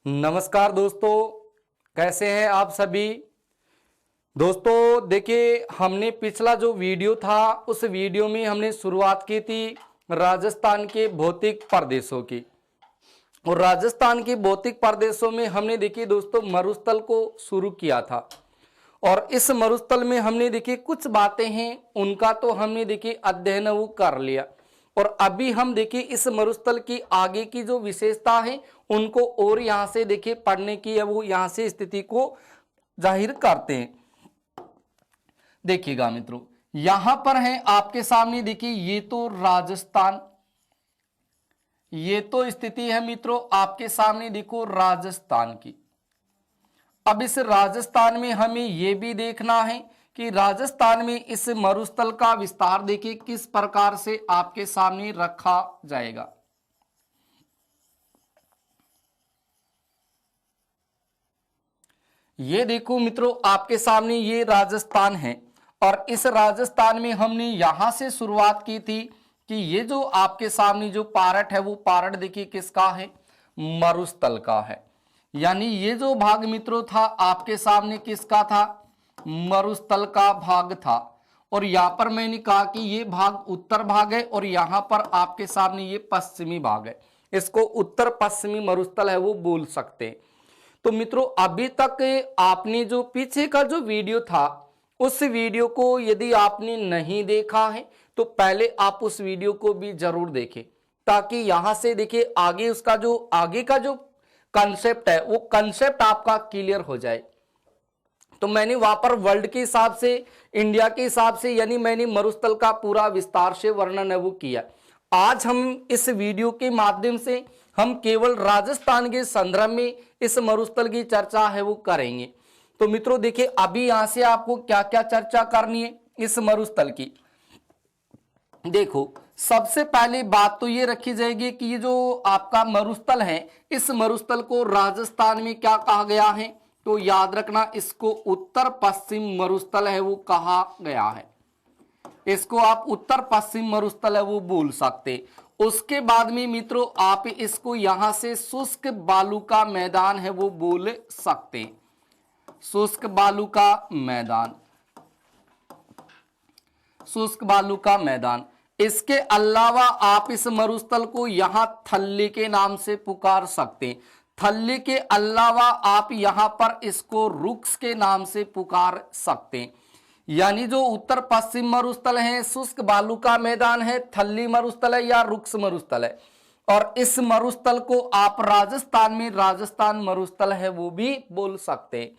नमस्कार दोस्तों, कैसे हैं आप सभी। दोस्तों देखिए, हमने पिछला जो वीडियो था उस वीडियो में हमने शुरुआत की थी राजस्थान के भौतिक प्रदेशों की। और राजस्थान के भौतिक प्रदेशों में हमने देखिए दोस्तों मरुस्थल को शुरू किया था। और इस मरुस्थल में हमने देखिए कुछ बातें हैं उनका तो हमने देखिए अध्ययन वो कर लिया। और अभी हम देखिए इस मरुस्थल की आगे की जो विशेषता है उनको और यहाँ से देखिए पढ़ने की है, वो यहाँ से स्थिति को जाहिर करते हैं। देखिएगा मित्रों, यहां पर है आपके सामने देखिए ये तो राजस्थान, ये तो स्थिति है मित्रों आपके सामने देखो राजस्थान की। अब इस राजस्थान में हमें यह भी देखना है कि राजस्थान में इस मरुस्थल का विस्तार देखिए किस प्रकार से आपके सामने रखा जाएगा। ये देखो मित्रों आपके सामने ये राजस्थान है और इस राजस्थान में हमने यहां से शुरुआत की थी कि ये जो आपके सामने जो पार्ट है वो पार्ट देखिए किसका है, मरुस्थल का है। यानी ये जो भाग मित्रों था आपके सामने किसका था, मरुस्थल का भाग था। और यहां पर मैंने कहा कि ये भाग उत्तर भाग है और यहां पर आपके सामने ये पश्चिमी भाग है। इसको उत्तर पश्चिमी मरुस्थल है वो बोल सकते हैं। तो मित्रों अभी तक आपने जो पीछे का जो वीडियो था उस वीडियो को यदि आपने नहीं देखा है तो पहले आप उस वीडियो को भी जरूर देखें, ताकि यहां से देखिए आगे उसका जो आगे का जो कंसेप्ट है वो कंसेप्ट आपका क्लियर हो जाए। तो मैंने वहां पर वर्ल्ड के हिसाब से, इंडिया के हिसाब से, यानी मैंने मरुस्थल का पूरा विस्तार से वर्णन है वो किया। आज हम इस वीडियो के माध्यम से हम केवल राजस्थान के संदर्भ में इस मरुस्थल की चर्चा है वो करेंगे। तो मित्रों देखिए अभी यहां से आपको क्या क्या चर्चा करनी है इस मरुस्थल की। देखो सबसे पहली बात तो ये रखी जाएगी कि ये जो आपका मरुस्थल है इस मरुस्थल को राजस्थान में क्या कहा गया है, तो याद रखना इसको उत्तर पश्चिम मरुस्थल है वो कहा गया है। इसको आप उत्तर पश्चिम मरुस्थल है वो बोल सकते। उसके बाद में मित्रों आप इसको यहां से शुष्क बालू का मैदान है वो बोल सकते। शुष्क बालू का मैदान, शुष्क बालू का मैदान। इसके अलावा आप इस मरुस्थल को यहां थल्ली के नाम से पुकार सकते। थल्ली के अलावा आप यहां पर इसको रुक्स के नाम से पुकार सकते। यानी जो उत्तर पश्चिम मरुस्थल है, शुष्क बालू का मैदान है, थल्ली मरुस्थल है या रुक्स मरुस्थल है। और इस मरुस्थल को आप राजस्थान में राजस्थान मरुस्थल है वो भी बोल सकते।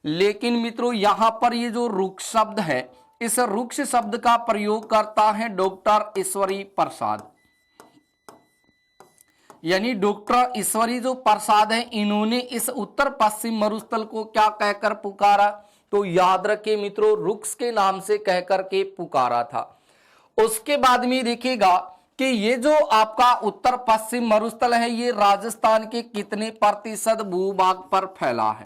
लेकिन मित्रों यहां पर ये जो रुक्ष शब्द है, इस रुक्ष शब्द का प्रयोग करता है डॉक्टर ईश्वरी प्रसाद। यानी डॉक्टर ईश्वरी जो प्रसाद है इन्होंने इस उत्तर पश्चिम मरुस्थल को क्या कहकर पुकारा, तो याद रखिए मित्रों रुक्स के नाम से कहकर के पुकारा था। उसके बाद में देखिएगा कि ये जो आपका उत्तर पश्चिम मरुस्थल है ये राजस्थान के कितने प्रतिशत भूभाग पर फैला है,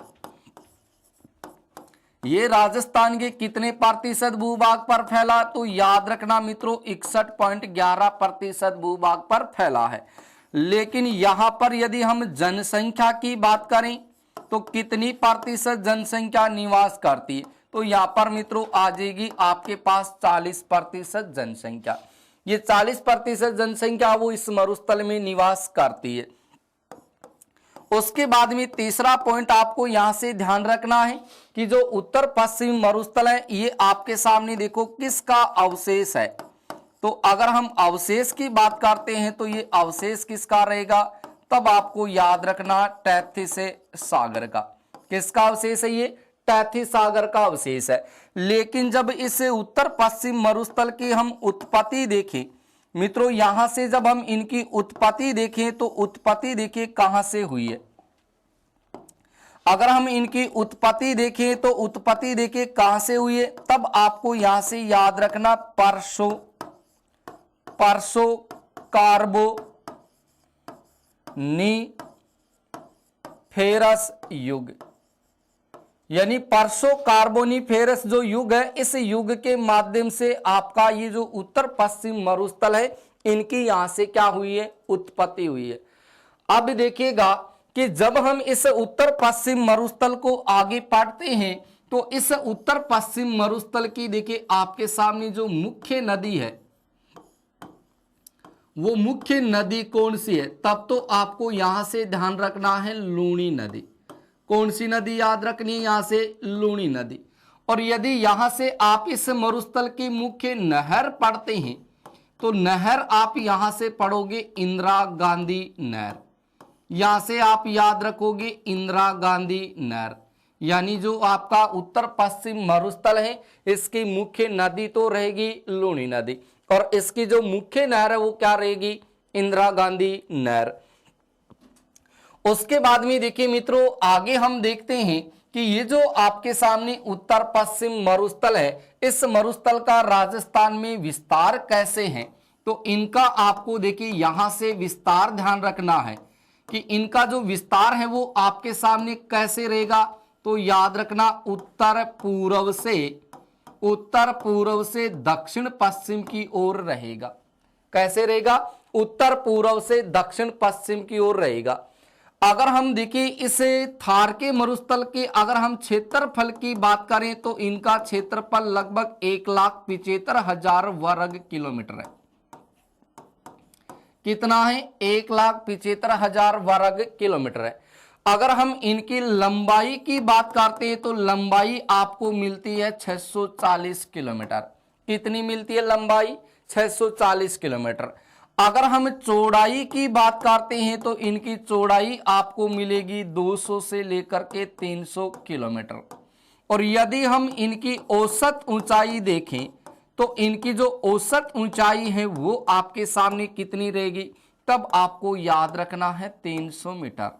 ये राजस्थान के कितने प्रतिशत भूभाग पर फैला, तो याद रखना मित्रों 61.11% भूभाग पर फैला है। लेकिन यहां पर यदि हम जनसंख्या की बात करें तो कितनी प्रतिशत जनसंख्या निवास करती है, तो यहां पर मित्रों आ जाएगी आपके पास 40% जनसंख्या। ये 40% जनसंख्या वो इस मरुस्थल में निवास करती है। उसके बाद में तीसरा पॉइंट आपको यहां से ध्यान रखना है कि जो उत्तर पश्चिम मरुस्थल है ये आपके सामने देखो किसका अवशेष है। तो अगर हम अवशेष की बात करते हैं तो ये अवशेष किसका रहेगा, तब आपको याद रखना टैथिस सागर का। किसका अवशेष है ये, टैथिस सागर का अवशेष है। लेकिन जब इस उत्तर पश्चिम मरुस्थल की हम उत्पत्ति देखें मित्रों, यहां से जब हम इनकी उत्पत्ति देखें तो उत्पत्ति देखिए कहां से हुई है। अगर हम इनकी उत्पत्ति देखें तो उत्पत्ति देखिए कहां से हुई है, तब आपको यहां से याद रखना परसो कार्बोनिफेरस युग। यानी परसो कार्बोनिफेरस जो युग है इस युग के माध्यम से आपका ये जो उत्तर पश्चिम मरुस्थल है इनकी यहां से क्या हुई है, उत्पत्ति हुई है। अब देखिएगा कि जब हम इस उत्तर पश्चिम मरुस्थल को आगे पढ़ते हैं तो इस उत्तर पश्चिम मरुस्थल की देखिए आपके सामने जो मुख्य नदी है वो मुख्य नदी कौन सी है, तब तो आपको यहां से ध्यान रखना है लूणी नदी। कौन सी नदी याद रखनी है, यहां से लूणी नदी। और यदि यहां से आप इस मरुस्थल की मुख्य नहर पढ़ते हैं तो नहर आप यहां से पढ़ोगे इंदिरा गांधी नहर। यहां से आप याद रखोगे इंदिरा गांधी नहर। यानी जो आपका उत्तर पश्चिम मरुस्थल है इसकी मुख्य नदी तो रहेगी लूणी नदी और इसकी जो मुख्य नहर है वो क्या रहेगी, इंदिरा गांधी नहर। उसके बाद में देखिए मित्रों आगे हम देखते हैं कि ये जो आपके सामने उत्तर पश्चिम मरुस्थल है इस मरुस्थल का राजस्थान में विस्तार कैसे है, तो इनका आपको देखिए यहां से विस्तार ध्यान रखना है कि इनका जो विस्तार है वो आपके सामने कैसे रहेगा, तो याद रखना उत्तर पूर्व से दक्षिण पश्चिम की ओर रहेगा। कैसे रहेगा, उत्तर पूर्व से दक्षिण पश्चिम की ओर रहेगा। अगर हम देखिए इस थार के मरुस्थल के अगर हम क्षेत्रफल की बात करें तो इनका क्षेत्रफल लगभग 1,75,000 वर्ग किलोमीटर है। कितना है, 1,75,000 वर्ग किलोमीटर है। अगर हम इनकी लंबाई की बात करते हैं तो लंबाई आपको मिलती है 640 किलोमीटर। कितनी मिलती है लंबाई, 640 किलोमीटर। अगर हम चौड़ाई की बात करते हैं तो इनकी चौड़ाई आपको मिलेगी 200 से लेकर के 300 किलोमीटर। और यदि हम इनकी औसत ऊंचाई देखें तो इनकी जो औसत ऊंचाई है वो आपके सामने कितनी रहेगी, तब आपको याद रखना है 300 मीटर।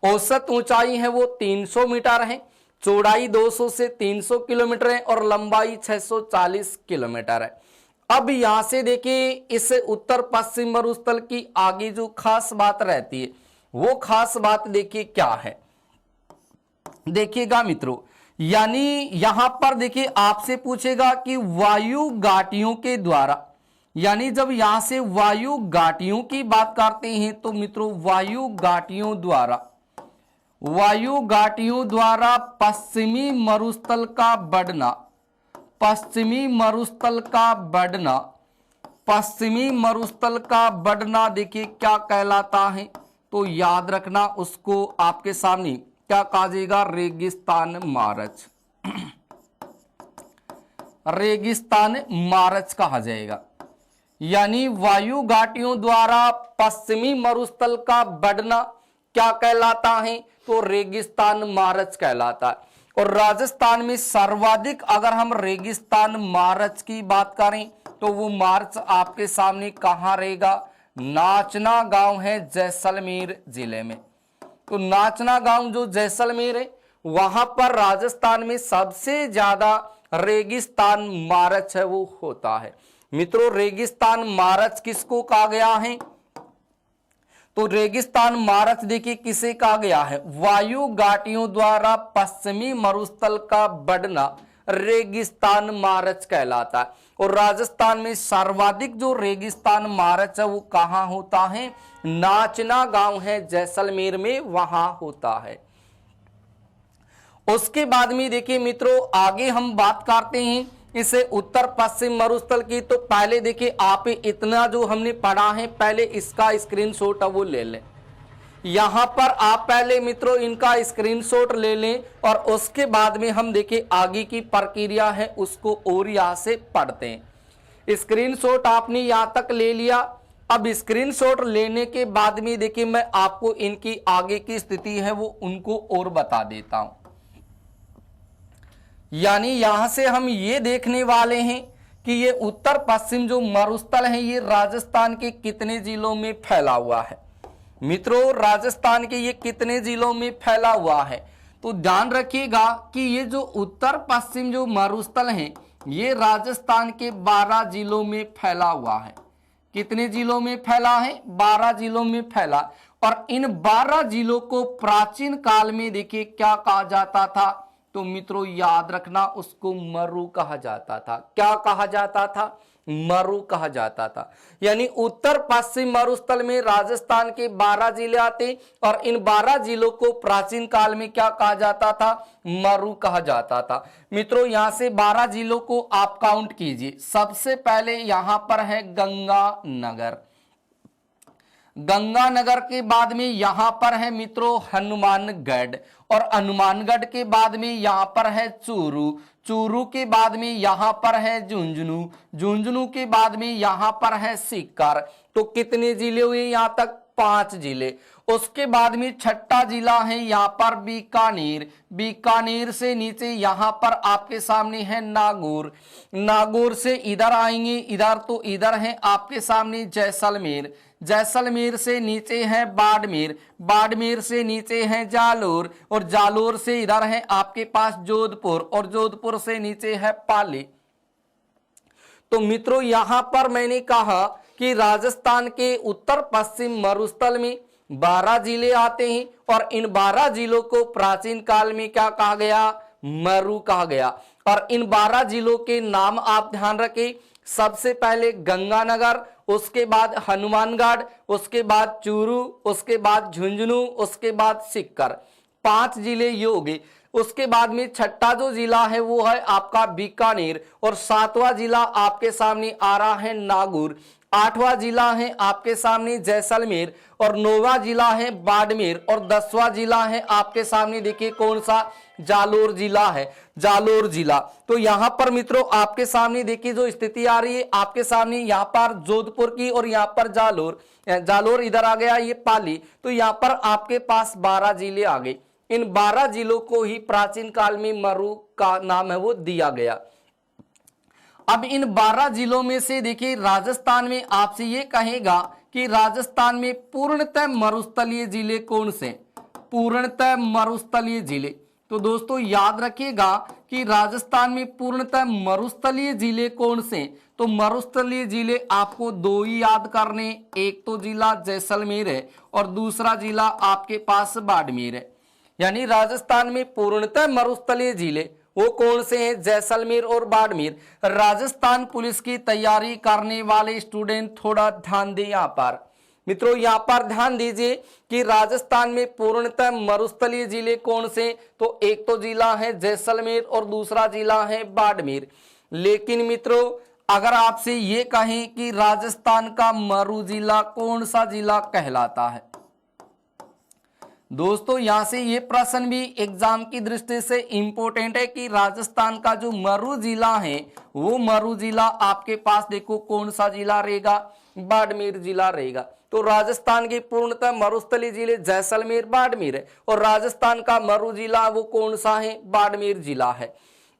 औसत ऊंचाई है वो 300 मीटर है, चौड़ाई 200 से 300 किलोमीटर है और लंबाई 640 किलोमीटर है। अब यहां से देखिए इस उत्तर पश्चिम मरुस्थल की आगे जो खास बात रहती है वो खास बात देखिए क्या है, देखिएगा मित्रों। यानी यहां पर देखिए आपसे पूछेगा कि वायु घाटियों के द्वारा, यानी जब यहां से वायु घाटियों की बात करते हैं तो मित्रों वायु घाटियों द्वारा पश्चिमी मरुस्थल का बढ़ना देखिए क्या कहलाता है, तो याद रखना उसको आपके सामने क्या कहा जाएगा, रेगिस्तान मार्च। रेगिस्तान मार्च कहा जाएगा। यानी वायु घाटियों द्वारा पश्चिमी मरुस्थल का बढ़ना क्या कहलाता है, तो रेगिस्तान मार्च कहलाता है। और राजस्थान में सर्वाधिक अगर हम रेगिस्तान मार्च की बात करें तो वो मार्च आपके सामने कहां रहेगा, नाचना गांव है जैसलमेर जिले में। तो नाचना गांव जो जैसलमेर है वहां पर राजस्थान में सबसे ज्यादा रेगिस्तान मार्च है वो होता है। मित्रों रेगिस्तान मार्च किसको कहा गया है, तो रेगिस्तान मार्च देखिए किसे कहा गया है, वायु घाटियों द्वारा पश्चिमी मरुस्थल का बढ़ना रेगिस्तान मार्च कहलाता है। और राजस्थान में सर्वाधिक जो रेगिस्तान मार्च है वो कहां होता है, नाचना गांव है जैसलमेर में, वहां होता है। उसके बाद में देखिए मित्रों आगे हम बात करते हैं इसे उत्तर पश्चिम मरुस्थल की। तो पहले देखिए आप इतना जो हमने पढ़ा है पहले इसका स्क्रीनशॉट वो ले लें। यहां पर आप पहले मित्रों इनका स्क्रीनशॉट ले लें और उसके बाद में हम देखिए आगे की प्रक्रिया है उसको और यहां से पढ़ते हैं। स्क्रीनशॉट आपने यहां तक ले लिया। अब स्क्रीनशॉट लेने के बाद में देखिए मैं आपको इनकी आगे की स्थिति है वो उनको और बता देता हूं। यानी यहां से हम ये देखने वाले हैं कि ये उत्तर पश्चिम जो मरुस्थल है ये राजस्थान के कितने जिलों में फैला हुआ है। मित्रों राजस्थान के ये कितने जिलों में फैला हुआ है, तो ध्यान रखिएगा कि ये जो उत्तर पश्चिम जो मरुस्थल है ये राजस्थान के 12 जिलों में फैला हुआ है। कितने जिलों में फैला है, 12 जिलों में फैला। और इन 12 जिलों को प्राचीन काल में देखिए क्या कहा जाता था, तो मित्रों याद रखना उसको मरु कहा जाता था। क्या कहा जाता था, मरु कहा जाता था। यानी उत्तर पश्चिम मरुस्थल में राजस्थान के 12 जिले आते और इन 12 जिलों को प्राचीन काल में क्या कहा जाता था? मरु कहा जाता था। मित्रों यहां से 12 जिलों को आप काउंट कीजिए। सबसे पहले यहां पर है गंगानगर, गंगानगर के बाद में यहां पर है मित्रों हनुमानगढ़, और हनुमानगढ़ के बाद में यहां पर है चूरू, चूरू के बाद में यहां पर है झुंझुनू, झुंझुनू के बाद में यहां पर है सीकर। तो कितने जिले हुए यहां तक? 5 जिले। उसके बाद में छठा जिला है यहां पर बीकानेर, बीकानेर से नीचे यहां पर आपके सामने है नागौर, नागौर से इधर आएंगे, इधर तो इधर है आपके सामने जैसलमेर, जैसलमेर से नीचे है बाड़मेर, बाड़मेर से नीचे है जालोर, और जालोर से इधर है आपके पास जोधपुर, और जोधपुर से नीचे है पाली। तो मित्रों यहां पर मैंने कहा कि राजस्थान के उत्तर पश्चिम मरुस्थल में 12 जिले आते हैं और इन 12 जिलों को प्राचीन काल में क्या कहा गया? मरु कहा गया। और इन 12 जिलों के नाम आप ध्यान रखें। सबसे पहले गंगानगर, उसके बाद हनुमानगढ़, उसके बाद चूरू, उसके बाद झुंझुनू, उसके बाद सीकर। 5 जिले ये हो गए। उसके बाद में छठा जो जिला है वो है आपका बीकानेर, और 7वां जिला आपके सामने आ रहा है नागौर, 8वां जिला है आपके सामने जैसलमेर, और 9वां जिला है बाड़मेर, और 10वां जिला है आपके सामने देखिए कौन सा? जालोर जिला है, जालोर जिला। तो यहां पर मित्रों आपके सामने देखिए जो स्थिति आ रही है आपके सामने, यहां पर जोधपुर की और यहां पर जालोर, जालोर इधर आ गया, ये पाली। तो यहां पर आपके पास 12 जिले आ गए। इन 12 जिलों को ही प्राचीन काल में मरु का नाम है वो दिया गया। अब इन 12 जिलों में से देखिए राजस्थान में आपसे ये कहेगा कि राजस्थान में पूर्णतः मरुस्थलीय जिले कौन से? पूर्णतः मरुस्थलीय जिले। तो दोस्तों याद रखिएगा कि राजस्थान में पूर्णतः मरुस्थलीय जिले कौन से? तो मरुस्थलीय जिले आपको 2 ही याद करने, एक तो जिला जैसलमेर है और दूसरा जिला आपके पास बाड़मेर है। यानी राजस्थान में पूर्णतः मरुस्थलीय जिले वो कौन से हैं? जैसलमेर और बाड़मेर। राजस्थान पुलिस की तैयारी करने वाले स्टूडेंट थोड़ा ध्यान दें यहाँ पर। मित्रों यहाँ पर ध्यान दीजिए कि राजस्थान में पूर्णतः मरुस्थलीय जिले कौन से? तो एक तो जिला है जैसलमेर और दूसरा जिला है बाड़मेर। लेकिन मित्रों अगर आपसे ये कहें कि राजस्थान का मरु जिला कौन सा जिला कहलाता है? दोस्तों यहां से ये प्रश्न भी एग्जाम की दृष्टि से इंपॉर्टेंट है कि राजस्थान का जो मरु जिला है वो मरु जिला आपके पास देखो कौन सा जिला रहेगा? बाड़मेर जिला रहेगा। तो राजस्थान के पूर्णतः मरुस्थलीय जिले जैसलमेर बाड़मेर है, और राजस्थान का मरु जिला वो कौन सा है? बाड़मेर जिला है।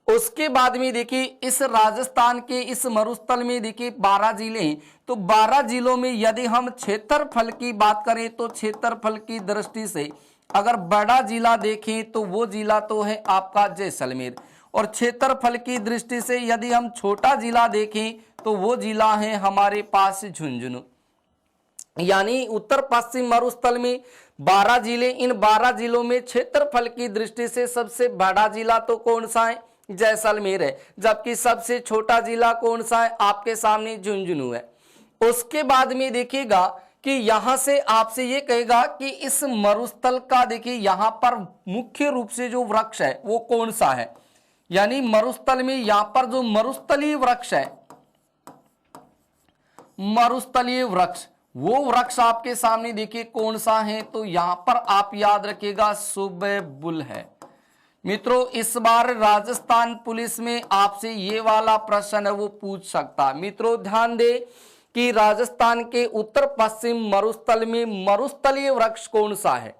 उसके बाद में देखिए इस राजस्थान के इस मरुस्थल में देखिए 12 जिले हैं। तो 12 जिलों में यदि हम क्षेत्रफल की बात करें तो क्षेत्रफल की दृष्टि से अगर बड़ा जिला देखें तो वो जिला तो है आपका जैसलमेर, और क्षेत्रफल की दृष्टि से यदि हम छोटा जिला देखें तो वो जिला है हमारे पास झुंझुनू। यानी उत्तर पश्चिम मरुस्थल में 12 जिले, इन 12 जिलों में क्षेत्रफल की दृष्टि से सबसे बड़ा जिला तो कौन सा है? जैसलमेर है, जबकि सबसे छोटा जिला कौन सा है? आपके सामने झुंझुनू है। उसके बाद में देखिएगा कि यहां से आपसे ये कहेगा कि इस मरुस्थल का देखिए यहां पर मुख्य रूप से जो वृक्ष है वो कौन सा है? यानी मरुस्थल में यहां पर जो मरुस्थलीय वृक्ष है, मरुस्थलीय वृक्ष, वो वृक्ष आपके सामने देखिए कौन सा है? तो यहां पर आप याद रखिएगा सुबेबुल है। मित्रों इस बार राजस्थान पुलिस में आपसे ये वाला प्रश्न है वो पूछ सकता। मित्रों ध्यान दे कि राजस्थान के उत्तर पश्चिम मरुस्थल में मरुस्थलीय वृक्ष कौन सा है?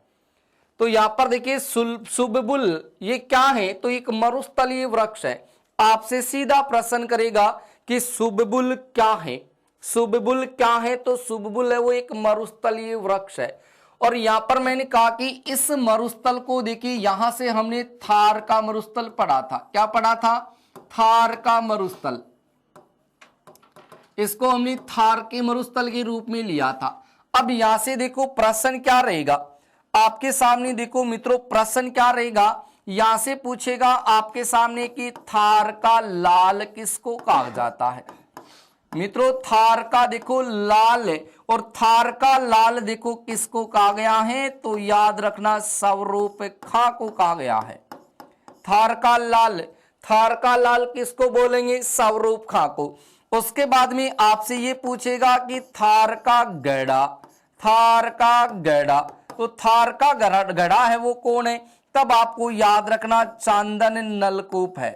तो यहां पर देखिए सुबेबुल, ये क्या है? तो एक मरुस्थलीय वृक्ष है। आपसे सीधा प्रश्न करेगा कि सुबेबुल क्या है? सुबेबुल क्या है? तो सुबेबुल है वो एक मरुस्थलीय वृक्ष है। और यहां पर मैंने कहा कि इस मरुस्थल को देखिए यहां से हमने थार का मरुस्थल पढ़ा था। क्या पढ़ा था? थार का मरुस्थल। इसको हमने थार के मरुस्थल के रूप में लिया था। अब यहां से देखो प्रश्न क्या रहेगा आपके सामने, देखो मित्रों प्रश्न क्या रहेगा, यहां से पूछेगा आपके सामने कि थार का लाल किसको कहा जाता है? मित्रों थार का देखो लाल है, और थार का लाल देखो किसको कहा गया है, तो याद रखना स्वरूप खा को कहा गया है। थार का लाल, थार का लाल किसको बोलेंगे, स्वरूप खा को। उसके बाद में आपसे ये पूछेगा कि थार का गड़ा, थार का गड़ा, तो थार का गड़ा है वो कौन है, तब आपको याद रखना चांदन नलकूप है,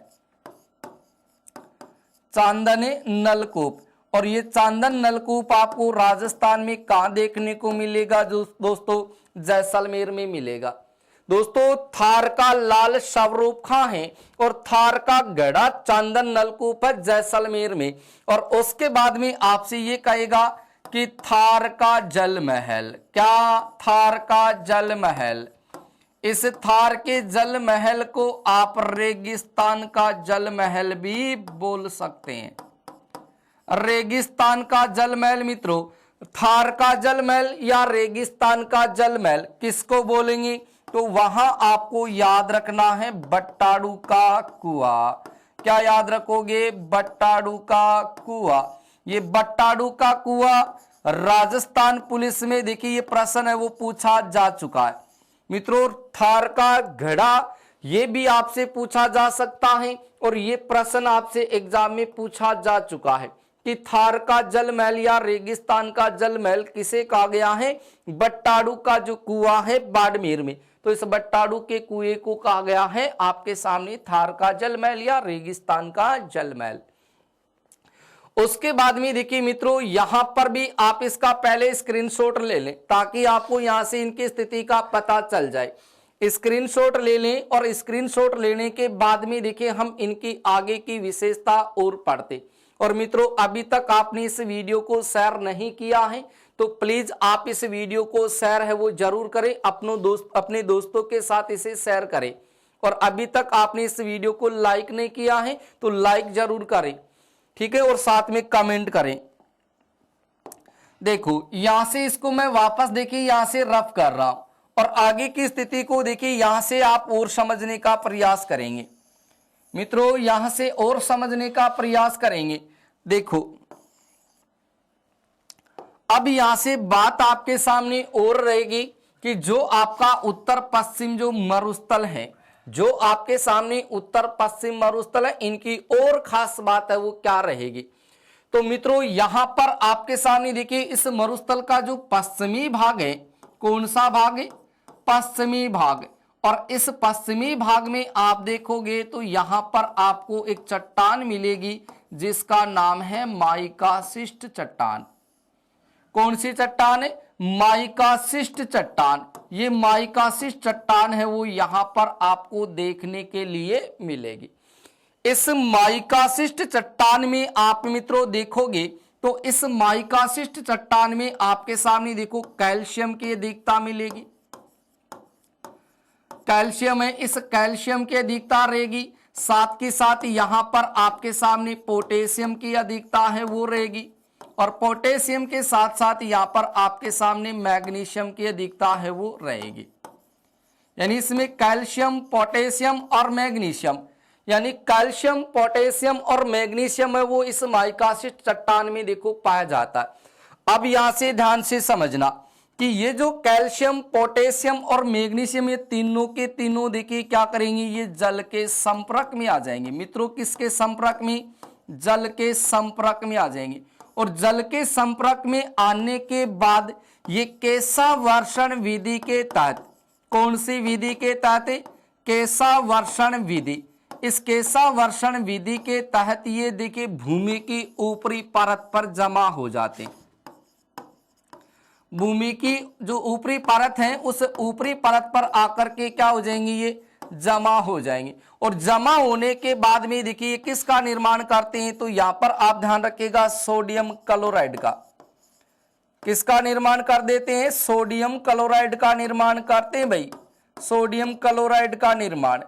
चांदन नलकूप। और ये चांदन नलकूप आपको राजस्थान में कहां देखने को मिलेगा दोस्तों, जैसलमेर में मिलेगा। दोस्तों थार का लाल स्वरूप खां है और थार का गड़ा चांदन नलकूप है जैसलमेर में। और उसके बाद में आपसे ये कहेगा कि थार का जल महल, क्या, थार का जल महल। इस थार के जल महल को आप रेगिस्तान का जल महल भी बोल सकते हैं, रेगिस्तान का जल महल। मित्रों थार का जल महल या रेगिस्तान का जल महल किसको बोलेंगे, तो वहां आपको याद रखना है बट्टाडू का कुआं। क्या याद रखोगे, बट्टाडू का कुआं। ये बट्टाडू का कुआं राजस्थान पुलिस में देखिए ये प्रश्न है वो पूछा जा चुका है। मित्रों थार का घड़ा ये भी आपसे पूछा जा सकता है, और ये प्रश्न आपसे एग्जाम में पूछा जा चुका है कि थार का जल महल या रेगिस्तान का जल महल किसे कहा गया है, बट्टाडू का जो कुआं है बाड़मेर में, तो इस बट्टाडू के कुएं को कहा गया है आपके सामने थार का जल महल या रेगिस्तान का जल महल। उसके बाद में देखिए मित्रों यहां पर भी आप इसका पहले स्क्रीनशॉट ले लें ताकि आपको यहां से इनकी स्थिति का पता चल जाए। स्क्रीनशॉट ले लें और स्क्रीनशॉट लेने के बाद में देखिए हम इनकी आगे की विशेषता और पढ़ते। और मित्रों अभी तक आपने इस वीडियो को शेयर नहीं किया है तो प्लीज आप इस वीडियो को शेयर है वो जरूर करें, अपने दोस्तों के साथ इसे शेयर करें। और अभी तक आपने इस वीडियो को लाइक नहीं किया है तो लाइक जरूर करें, ठीक है, और साथ में कमेंट करें। देखो यहां से इसको मैं वापस देखिए यहां से रफ कर रहा हूं और आगे की स्थिति को देखिए यहां से आप और समझने का प्रयास करेंगे। मित्रों यहां से और समझने का प्रयास करेंगे। देखो अब यहां से बात आपके सामने और रहेगी कि जो आपका उत्तर पश्चिम जो मरुस्थल है, जो आपके सामने उत्तर पश्चिम मरुस्थल है, इनकी और खास बात है वो क्या रहेगी। तो मित्रों यहां पर आपके सामने देखिए इस मरुस्थल का जो पश्चिमी भाग है, कौन सा भाग है, पश्चिमी भाग। और इस पश्चिमी भाग में आप देखोगे तो यहां पर आपको एक चट्टान मिलेगी जिसका नाम है माइकासिस्ट चट्टान। कौन सी चट्टान है, माइकासिस्ट चट्टान। ये माइकासिस्ट चट्टान है वो यहां पर आपको देखने के लिए मिलेगी। इस माइकासिस्ट चट्टान में आप मित्रों देखोगे तो इस माइकासिस्ट चट्टान में आपके सामने देखो कैल्शियम की अधिकता मिलेगी, कैल्शियम है, इस कैल्शियम की अधिकता रहेगी। साथ के साथ यहां पर आपके सामने पोटेशियम की अधिकता है वो रहेगी, और पोटेशियम के साथ साथ यहां पर आपके सामने मैग्नीशियम की अधिकता है वो रहेगी। यानी इसमें कैल्शियम, पोटेशियम और मैग्नीशियम, यानी कैल्शियम, पोटेशियम और मैग्नीशियम है वो इस माइकासिस्ट चट्टान में देखो पाया जाता है। अब यहां से ध्यान से समझना कि ये जो कैल्शियम, पोटेशियम और मैग्नीशियम ये तीनों के तीनों देखिए क्या करेंगे, ये जल के संपर्क में आ जाएंगे। मित्रों किसके संपर्क में, जल के संपर्क में आ जाएंगे। और जल के संपर्क में आने के बाद ये केशावर्षण विधि के तहत, कौन सी विधि के तहत, केशावर्षण विधि। इस केशावर्षण विधि के तहत ये देखिए भूमि की ऊपरी परत पर जमा हो जाते हैं। भूमि की जो ऊपरी परत है उस ऊपरी परत पर आकर के क्या हो जाएंगे, ये जमा हो जाएंगे। और जमा होने के बाद में देखिए किसका निर्माण करते हैं, तो यहां पर आप ध्यान रखिएगा सोडियम क्लोराइड का। किसका निर्माण कर देते हैं, सोडियम क्लोराइड का निर्माण करते हैं भाई, सोडियम क्लोराइड का निर्माण।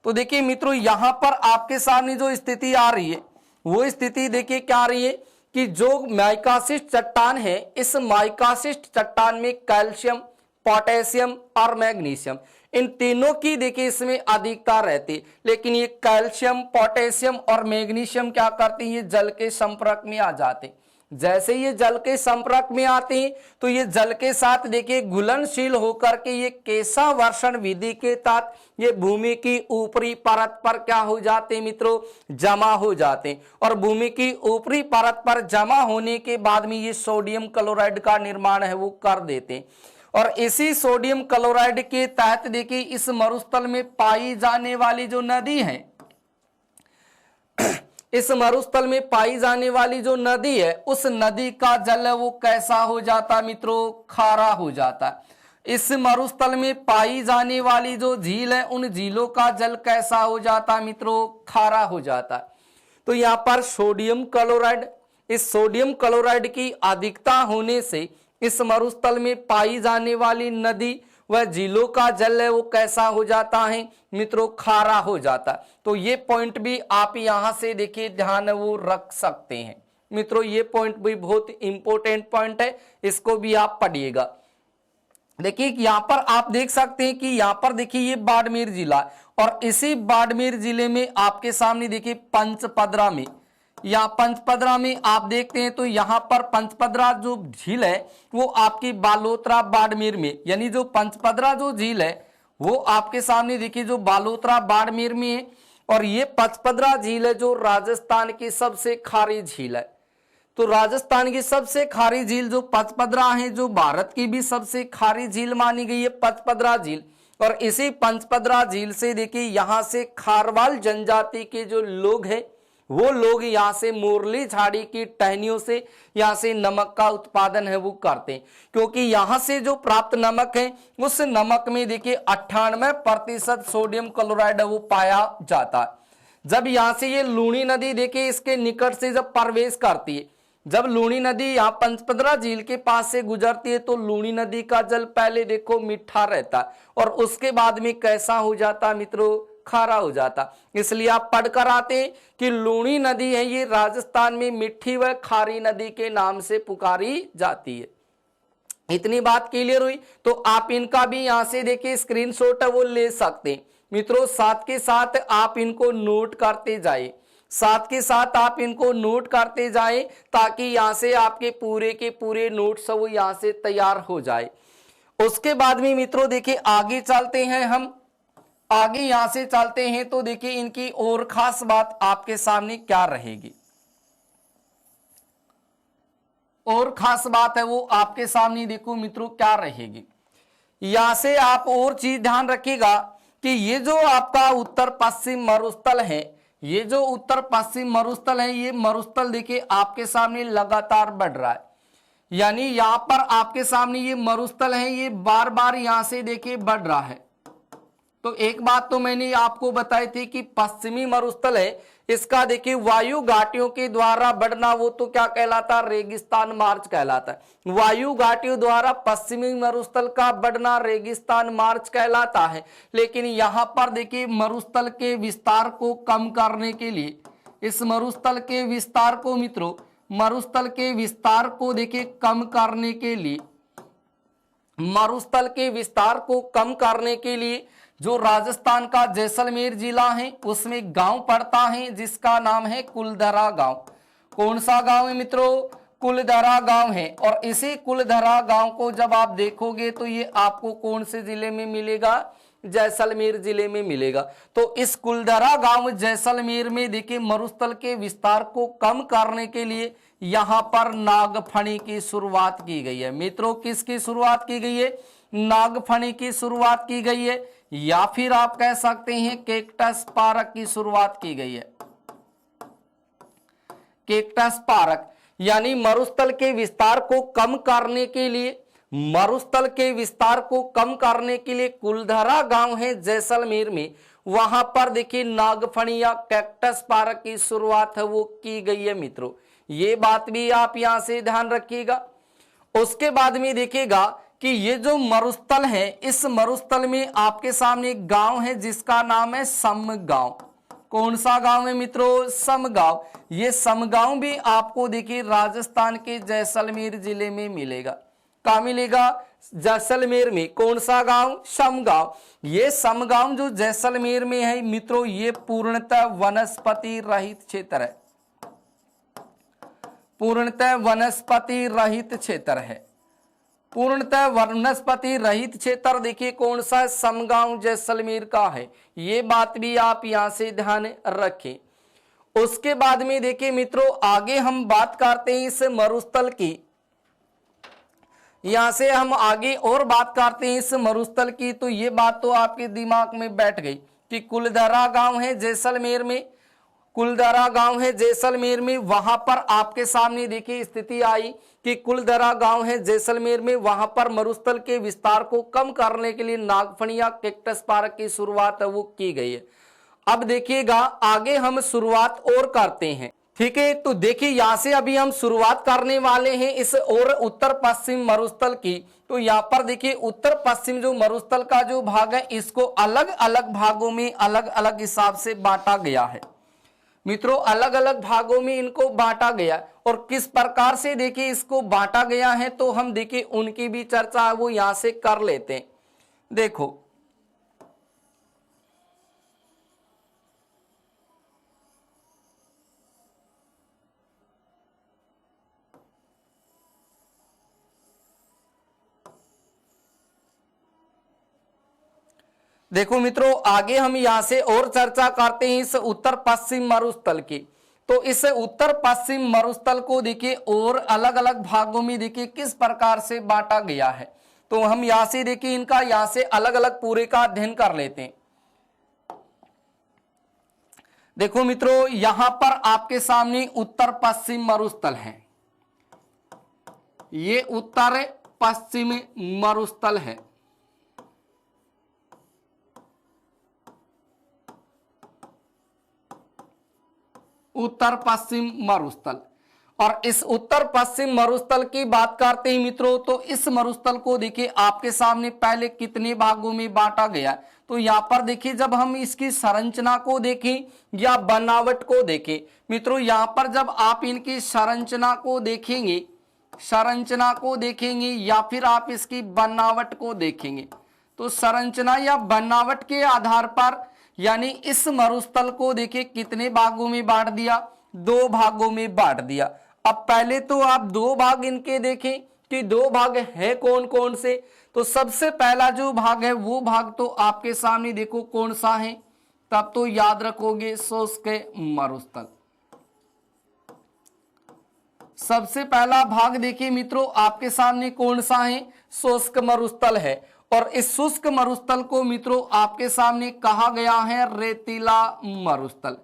तो देखिए मित्रों यहां पर आपके सामने जो स्थिति आ रही है वो स्थिति देखिए क्या आ रही है कि जो माइकासिस्ट चट्टान है, इस माइकासिस्ट चट्टान में कैल्शियम, पोटेशियम और मैग्नीशियम, इन तीनों की देखिए इसमें अधिकता रहती, लेकिन ये कैल्शियम, पोटेशियम और मैग्नीशियम क्या करते हैं, ये जल के संपर्क में आ जाते। जैसे ये जल के संपर्क में आते हैं तो ये जल के साथ देखिए घुलनशील होकर के ये केशावर्षण विधि के तहत ये भूमि की ऊपरी परत पर क्या हो जाते हैं मित्रों, जमा हो जाते हैं। और भूमि की ऊपरी परत पर जमा होने के बाद में ये सोडियम क्लोराइड का निर्माण है वो कर देते हैं। और इसी सोडियम क्लोराइड के तहत देखिए इस मरुस्थल में पाई जाने वाली जो नदी है, इस मरुस्थल में पाई जाने वाली जो नदी है, उस नदी का जल है वो कैसा हो जाता मित्रों, खारा हो जाता। इस मरुस्थल में पाई जाने वाली जो झील है, उन झीलों का जल कैसा हो जाता मित्रों, खारा हो जाता। तो यहाँ पर सोडियम क्लोराइड, इस सोडियम क्लोराइड की अधिकता होने से इस मरुस्थल में पाई जाने वाली नदी वह झीलों का जल है वो कैसा हो जाता है मित्रों, खारा हो जाता। तो ये पॉइंट भी आप यहां से देखिए ध्यान वो रख सकते हैं मित्रों, ये पॉइंट भी बहुत इंपॉर्टेंट पॉइंट है, इसको भी आप पढ़िएगा। देखिए यहां पर आप देख सकते हैं कि यहां पर देखिए ये बाड़मेर जिला, और इसी बाड़मेर जिले में आपके सामने देखिए पंचपदरा में, या पंचपदरा में आप देखते हैं तो यहाँ पर पंचपदरा जो झील है वो आपकी बालोतरा बाड़मेर में, यानी जो पंचपदरा जो झील है वो आपके सामने देखिए जो बालोतरा बाड़मेर में है। और ये पंचपदरा झील है जो राजस्थान की सबसे खारी झील है। तो राजस्थान की सबसे खारी झील जो पंचपदरा है, जो भारत की भी सबसे खारी झील मानी गई है पंचपदरा झील। और इसी पंचपदरा झील से देखिए यहाँ से खारवाल जनजाति के जो लोग हैं वो लोग यहाँ से मोरली झाड़ी की टहनियों से यहाँ से नमक का उत्पादन है वो करते हैं, क्योंकि यहाँ से जो प्राप्त नमक है उस नमक में देखिए 98% सोडियम क्लोराइड है वो पाया जाता है। जब यहाँ से ये लूणी नदी देखिए इसके निकट से जब प्रवेश करती है, जब लूणी नदी यहाँ पंचपदरा झील के पास से गुजरती है तो लूणी नदी का जल पहले देखो मीठा रहता और उसके बाद में कैसा हो जाता मित्रों, खारा हो जाता। इसलिए आप पढ़कर आते हैं कि लूणी नदी है ये राजस्थान में मिठी व खारी नदी के नाम से पुकारी जाती है। इतनी बात क्लियर हुई। तो आप इनका भी यहां से देखिए स्क्रीनशॉट है वो ले सकते हैं मित्रों। साथ के साथ आप इनको नोट करते जाए, साथ के साथ आप इनको नोट करते जाएं ताकि यहां से आपके पूरे के पूरे नोट्स वो यहां से तैयार हो जाए। उसके बाद में मित्रों देखिए आगे चलते हैं, हम आगे यहां से चलते हैं तो देखिए इनकी और खास बात आपके सामने क्या रहेगी, और खास बात है वो आपके सामने देखो मित्रों क्या रहेगी। यहां से आप और चीज ध्यान रखिएगा कि ये जो आपका उत्तर पश्चिम मरुस्थल है, ये जो उत्तर पश्चिम मरुस्थल है, ये मरुस्थल देखिए आपके सामने लगातार बढ़ रहा है। यानी यहां पर आपके सामने ये मरुस्थल है ये बार बार यहां से देखिए बढ़ रहा है। तो एक बात तो मैंने आपको बताई थी कि पश्चिमी मरुस्थल है, इसका देखिए वायु घाटियों के द्वारा बढ़ना वो तो क्या कहलाता, रेगिस्तान मार्च कहलाता है। वायु घाटियों द्वारा पश्चिमी मरुस्थल का बढ़ना रेगिस्तान मार्च कहलाता है। लेकिन यहां पर देखिए मरुस्थल के विस्तार को कम करने के लिए, इस मरुस्थल के विस्तार को मित्रों, मरुस्थल के विस्तार को देखिए कम करने के लिए, मरुस्थल के विस्तार को कम करने के लिए जो राजस्थान का जैसलमेर जिला है उसमें गांव पड़ता है जिसका नाम है कुलधरा गांव। कौन सा गांव है मित्रों, कुलधरा गांव है। और इसी कुलधरा गांव को जब आप देखोगे तो ये आपको कौन से जिले में मिलेगा, जैसलमेर जिले में मिलेगा। तो इस कुलधरा गांव जैसलमेर में देखिए मरुस्थल के विस्तार को कम करने के लिए यहां पर नागफणी की शुरुआत की गई है मित्रों। किसकी शुरुआत की गई है, नागफणी की शुरुआत की गई है, या फिर आप कह सकते हैं कैक्टस पार्क की शुरुआत की गई है। कैक्टस पार्क यानी मरुस्थल के विस्तार को कम करने के लिए, मरुस्थल के विस्तार को कम करने के लिए कुलधरा गांव है जैसलमेर में, वहां पर देखिए नागफणी या कैक्टस पार्क की शुरुआत है वो की गई है मित्रों। ये बात भी आप यहां से ध्यान रखिएगा। उसके बाद में देखिएगा कि ये जो मरुस्थल है, इस मरुस्थल में आपके सामने एक गांव है जिसका नाम है समगांव। कौन सा गांव है मित्रों, समगांव। ये समगांव भी आपको देखिए राजस्थान के जैसलमेर जिले में मिलेगा। कहाँ मिलेगा, जैसलमेर में कौन सा गांव? समगांव। ये समगांव जो जैसलमेर में है मित्रों, ये पूर्णतः वनस्पति रहित क्षेत्र है, पूर्णतः वनस्पति रहित क्षेत्र है, पूर्णतः वनस्पति रहित क्षेत्र देखिए कौन सा? समगांव जैसलमेर का है। ये बात भी आप यहां से ध्यान रखें। उसके बाद में देखिए मित्रों, आगे हम बात करते हैं इस मरुस्थल की। यहां से हम आगे और बात करते हैं इस मरुस्थल की। तो ये बात तो आपके दिमाग में बैठ गई कि कुलधरा गांव है जैसलमेर में, कुलधरा गांव है जैसलमेर में। वहां पर आपके सामने देखिए स्थिति आई कि कुलधरा गांव है जैसलमेर में, वहां पर मरुस्थल के विस्तार को कम करने के लिए नागफणिया कैक्टस पार्क की शुरुआत वो की गई है। अब देखिएगा आगे हम शुरुआत और करते हैं, ठीक है। तो देखिए यहां से अभी हम शुरुआत करने वाले हैं इस और उत्तर पश्चिम मरुस्थल की। तो यहां पर देखिए उत्तर पश्चिम जो मरुस्थल का जो भाग है, इसको अलग अलग भागों में अलग अलग हिसाब से बांटा गया है मित्रों, अलग अलग भागों में इनको बांटा गया। और किस प्रकार से देखिए इसको बांटा गया है, तो हम देखिए उनकी भी चर्चा है वो यहां से कर लेते हैं। देखो देखो मित्रों, आगे हम यहां से और चर्चा करते हैं इस उत्तर पश्चिम मरुस्थल की। तो इस उत्तर पश्चिम मरुस्थल को देखिए और अलग अलग भागों में देखिए किस प्रकार से बांटा गया है। तो हम यहां से देखिए इनका यहां से अलग अलग पूरे का अध्ययन कर लेते हैं। देखो मित्रों, यहां पर आपके सामने उत्तर पश्चिम मरुस्थल है, ये उत्तर पश्चिम मरुस्थल है। उत्तर पश्चिम मरुस्थल। और इस उत्तर पश्चिम मरुस्थल की बात करते हैं मित्रों, तो इस मरुस्थल को देखिए आपके सामने पहले कितने भागों में बांटा गया। तो यहां पर देखिए जब हम इसकी संरचना को देखें या बनावट को देखें मित्रों, यहां पर जब आप इनकी संरचना को देखेंगे, संरचना को देखेंगे या फिर आप इसकी बनावट को देखेंगे, तो संरचना या बनावट के आधार पर यानी इस मरुस्थल को देखिए कितने भागों में बांट दिया? 2 भागों में बांट दिया। अब पहले तो आप 2 भाग इनके देखें कि 2 भाग है कौन कौन से। तो सबसे पहला जो भाग है वो भाग तो आपके सामने देखो कौन सा है, तब तो याद रखोगे शुष्क मरुस्थल। सबसे पहला भाग देखिए मित्रों आपके सामने कौन सा है? शुष्क मरुस्थल है। और इस शुष्क मरुस्थल को मित्रों आपके सामने कहा गया है रेतीला मरुस्थल।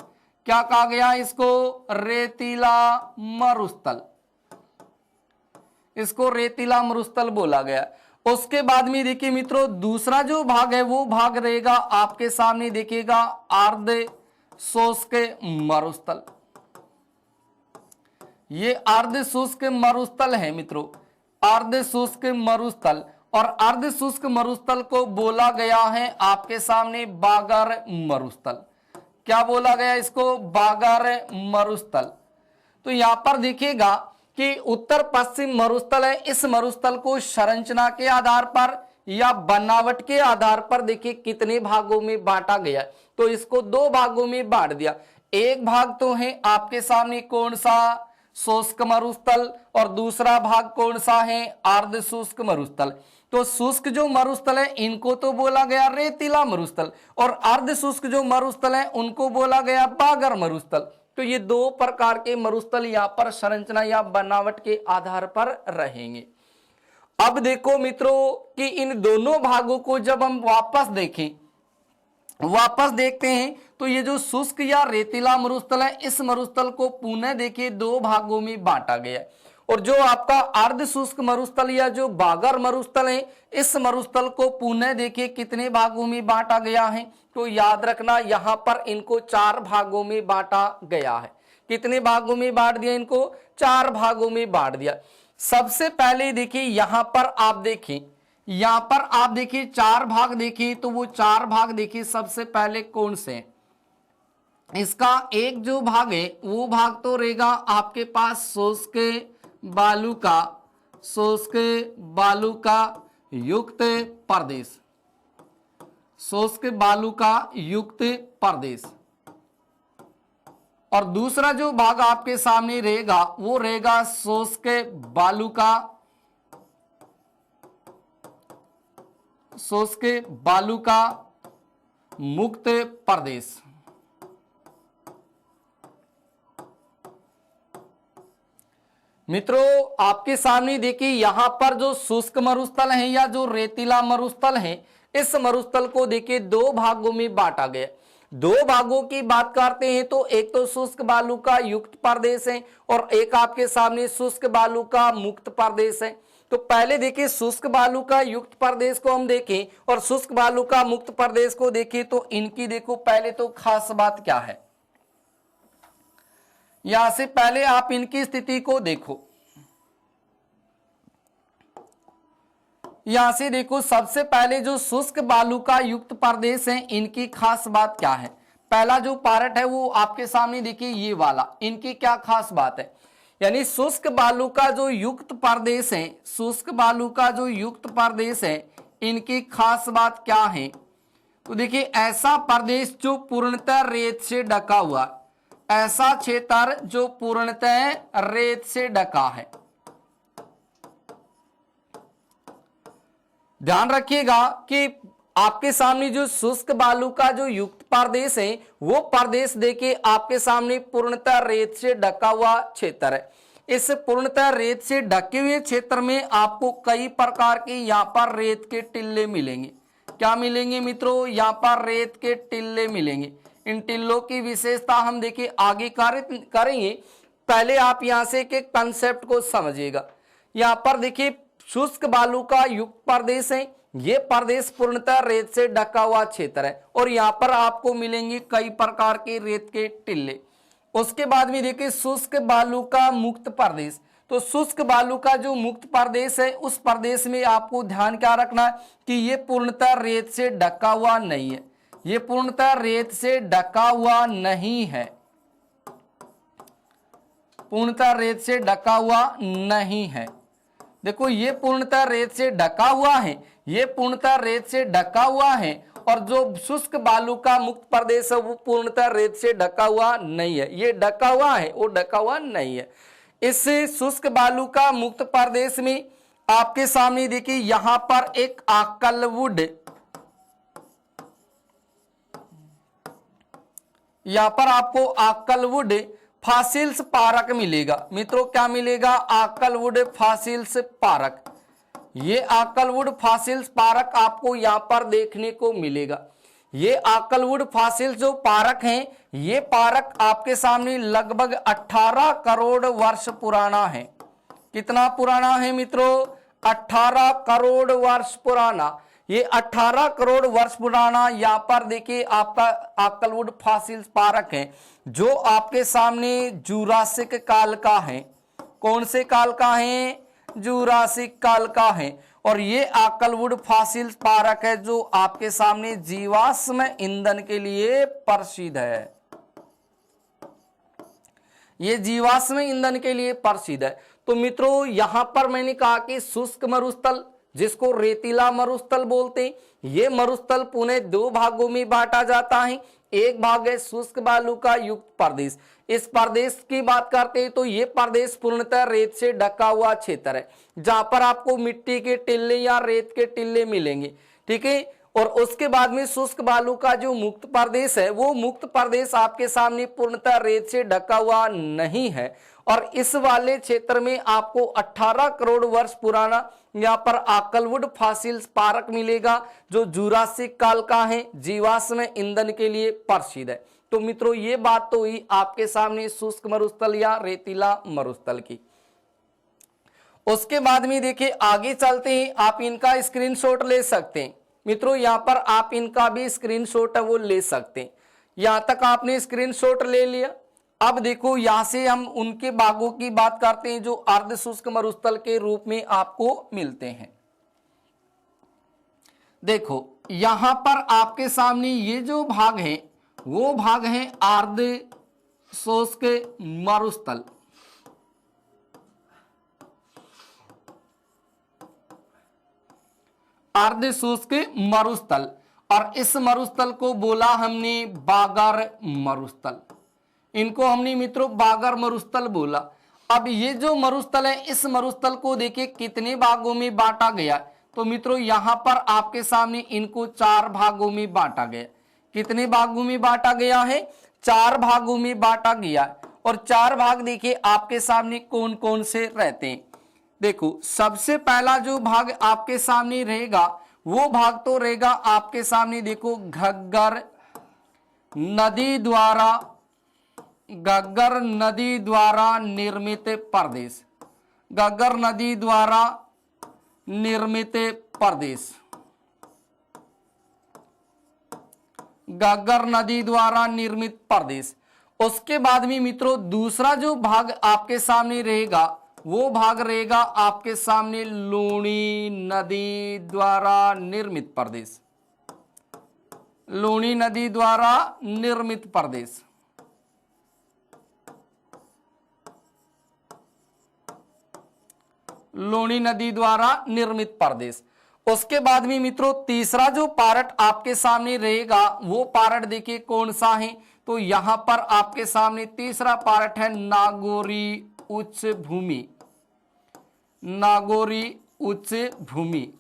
क्या कहा गया इसको? रेतीला मरुस्थल। इसको रेतीला मरुस्थल बोला गया। उसके बाद में देखिए मित्रों दूसरा जो भाग है वो भाग रहेगा आपके सामने देखिएगा अर्ध शुष्क मरुस्थल। ये अर्ध शुष्क मरुस्थल है मित्रों, अर्ध शुष्क मरुस्थल। और अर्ध शुष्क मरुस्थल को बोला गया है आपके सामने बागर मरुस्थल। क्या बोला गया इसको? बागर मरुस्थल। तो यहां पर देखिएगा कि उत्तर पश्चिम मरुस्थल है, इस मरुस्थल को संरचना के आधार पर या बनावट के आधार पर देखिए कितने भागों में बांटा गया। तो इसको 2 भागों में बांट दिया। एक भाग तो है आपके सामने कौन सा? शुष्क मरुस्थल। और दूसरा भाग कौन सा है? अर्ध शुष्क मरुस्थल। तो शुष्क जो मरुस्थल है इनको तो बोला गया रेतीला मरुस्थल, और अर्ध शुष्क जो मरुस्थल है उनको बोला गया बागर मरुस्थल। तो ये 2 प्रकार के मरुस्थल यहाँ पर संरचना या बनावट के आधार पर रहेंगे। अब देखो मित्रों कि इन दोनों भागों को जब हम वापस देखते हैं तो ये जो शुष्क या रेतीला मरुस्थल है इस मरुस्थल को पुनः देखिए 2 भागों में बांटा गया है। और जो आपका अर्ध शुष्क मरुस्थल या जो बागर मरुस्थल है इस मरुस्थल को पुनः देखिए कितने भागों में बांटा गया है? तो याद रखना यहां पर इनको 4 भागों में बांटा गया है। कितने भागों में बांट दिया इनको? 4 भागों में बांट दिया। सबसे पहले देखिए यहां पर आप देखिए 4 भाग देखिए, तो वो 4 भाग देखिए सबसे पहले कौन से? इसका एक जो भाग है वो भाग तो रहेगा आपके पास शुष्क बालू का युक्त प्रदेश, शुष्क बालू का युक्त प्रदेश। और दूसरा जो भाग आपके सामने रहेगा वो रहेगा शुष्क बालू का, शुष्क बालू का मुक्त प्रदेश। मित्रों आपके सामने देखिए यहां पर जो शुष्क मरुस्थल है या जो रेतीला मरुस्थल है, इस मरुस्थल को देखिए दो भागों में बांटा गया। दो भागों की बात करते हैं तो एक तो शुष्क बालू का युक्त प्रदेश है और एक आपके सामने शुष्क बालू का मुक्त प्रदेश है। तो पहले देखिए शुष्क बालू का युक्त प्रदेश को हम देखें और शुष्क बालू का मुक्त प्रदेश को देखें तो इनकी देखो पहले तो खास बात क्या है। यहां से पहले आप इनकी स्थिति को देखो, यहां से देखो सबसे पहले जो शुष्क बालू का युक्त प्रदेश है इनकी खास बात क्या है। पहला जो पार्ट है वो आपके सामने देखिए ये वाला, इनकी क्या खास बात है। यानी शुष्क बालू का जो युक्त प्रदेश है, शुष्क बालू का जो युक्त प्रदेश है इनकी खास बात क्या है। तो देखिए ऐसा प्रदेश जो पूर्णतः रेत से ढका हुआ, ऐसा क्षेत्र जो पूर्णतः रेत से ढका है। ध्यान रखिएगा कि आपके सामने जो शुष्क बालू का जो युक्त प्रदेश है वो प्रदेश देखिए आपके सामने पूर्णतः रेत से ढका हुआ क्षेत्र है। इस पूर्णतः रेत से ढके हुए क्षेत्र में आपको कई प्रकार के यहाँ पर रेत के टिल्ले मिलेंगे। क्या मिलेंगे मित्रों, यहाँ पर रेत के टिल्ले मिलेंगे। इन टिल्लों की विशेषता हम देखिए आगे करेंगे, पहले आप यहां से एक कंसेप्ट को समझिएगा। यहां पर देखिए शुष्क बालू का युक्त प्रदेश है, ये प्रदेश पूर्णतः रेत से ढका हुआ क्षेत्र है और यहाँ पर आपको मिलेंगे कई प्रकार के रेत के टिल्ले। उसके बाद में देखिए शुष्क बालू का मुक्त प्रदेश, तो शुष्क बालू का जो मुक्त प्रदेश है उस प्रदेश में आपको ध्यान क्या रखना है कि ये पूर्णतः रेत से ढका हुआ नहीं है, ये पूर्णतः रेत से ढका हुआ नहीं है, पूर्णतः रेत से ढका हुआ नहीं है। देखो ये पूर्णतः रेत से ढका हुआ है, ये पूर्णतः रेत से ढका हुआ है और जो शुष्क बालू का मुक्त प्रदेश है वो पूर्णतः रेत से ढका हुआ नहीं है, ये ढका हुआ है वो ढका हुआ नहीं है। इस शुष्क बालू का मुक्त प्रदेश में आपके सामने देखिए यहां पर एक आकलवुड, यहां पर आपको आकलवुड फॉसिल्स पार्क मिलेगा। मित्रों क्या मिलेगा, आकलवुड फॉसिल्स पार्क। ये आकलवुड फॉसिल्स पार्क आपको यहां पर देखने को मिलेगा। ये आकलवुड फॉसिल्स जो पार्क हैं, ये पार्क आपके सामने लगभग 18 करोड़ वर्ष पुराना है। कितना पुराना है मित्रों, 18 करोड़ वर्ष पुराना। ये 18 करोड़ वर्ष पुराना यहाँ पर देखिए आपका आकलवुड फॉसिल्स पार्क है जो आपके सामने जुरासिक काल का है। कौन से काल का है, जुरासिक काल का है। और ये आकलवुड फॉसिल्स पार्क है जो आपके सामने जीवाश्म ईंधन के लिए प्रसिद्ध है, ये जीवाश्म ईंधन के लिए प्रसिद्ध है। तो मित्रों यहां पर मैंने कहा कि शुष्क मरुस्थल जिसको रेतीला मरुस्थल बोलते हैं, ये मरुस्थल पुणे दो भागों में बांटा जाता है। एक भाग है शुष्क बालू का युक्त प्रदेश। इस प्रदेश की बात करते हैं तो ये प्रदेश पूर्णतः रेत से ढका हुआ क्षेत्र है जहां पर आपको मिट्टी के टिल्ले या रेत के टिल्ले मिलेंगे, ठीक है। और उसके बाद में शुष्क बालू का जो मुक्त प्रदेश है वो मुक्त प्रदेश आपके सामने पूर्णतः रेत से ढका हुआ नहीं है और इस वाले क्षेत्र में आपको 18 करोड़ वर्ष पुराना यहाँ पर आकलवुड फॉसिल्स पार्क मिलेगा जो जुरासिक काल का है, जीवाश्म ईंधन के लिए प्रसिद्ध है। तो मित्रों ये बात तो हुई आपके सामने शुष्क मरुस्थल या रेतीला मरुस्थल की। उसके बाद में देखिए आगे चलते हैं, आप इनका स्क्रीनशॉट ले सकते हैं। मित्रों यहाँ पर आप इनका भी स्क्रीनशॉट है वो ले सकते हैं। यहां तक आपने स्क्रीनशॉट ले लिया। अब देखो यहां से हम उनके भागों की बात करते हैं जो अर्ध शुष्क मरुस्थल के रूप में आपको मिलते हैं। देखो यहां पर आपके सामने ये जो भाग है वो भाग है अर्ध शुष्क मरुस्थल। अर्ध शुष्क मरुस्थल, और इस मरुस्थल को बोला हमने बागर मरुस्थल। इनको हमने मित्रों बागर मरुस्थल बोला। अब ये जो मरुस्थल है, इस मरुस्थल को देखिए कितने भागों में बांटा गया। तो मित्रों यहां पर आपके सामने इनको 4 भागों में बांटा गया। कितने भागों में बांटा गया है? 4 भागों में बांटा गया। और 4 भाग देखिए आपके सामने कौन कौन से रहते हैं। देखो सबसे पहला जो भाग आपके सामने रहेगा वो भाग तो रहेगा आपके सामने, देखो घग्गर नदी द्वारा निर्मित प्रदेश। घग्गर नदी द्वारा निर्मित प्रदेश, घग्गर नदी द्वारा निर्मित प्रदेश। उसके बाद में मित्रों दूसरा जो भाग आपके सामने रहेगा वो भाग रहेगा आपके सामने लूणी नदी द्वारा निर्मित प्रदेश। लूणी नदी द्वारा निर्मित प्रदेश। लूणी नदी द्वारा निर्मित प्रदेश। उसके बाद में मित्रों तीसरा जो पार्ट आपके सामने रहेगा वो पार्ट देखिए कौन सा है। तो यहां पर आपके सामने तीसरा पार्ट है नागौरी उच्च भूमि। नागौरी उच्च भूमि,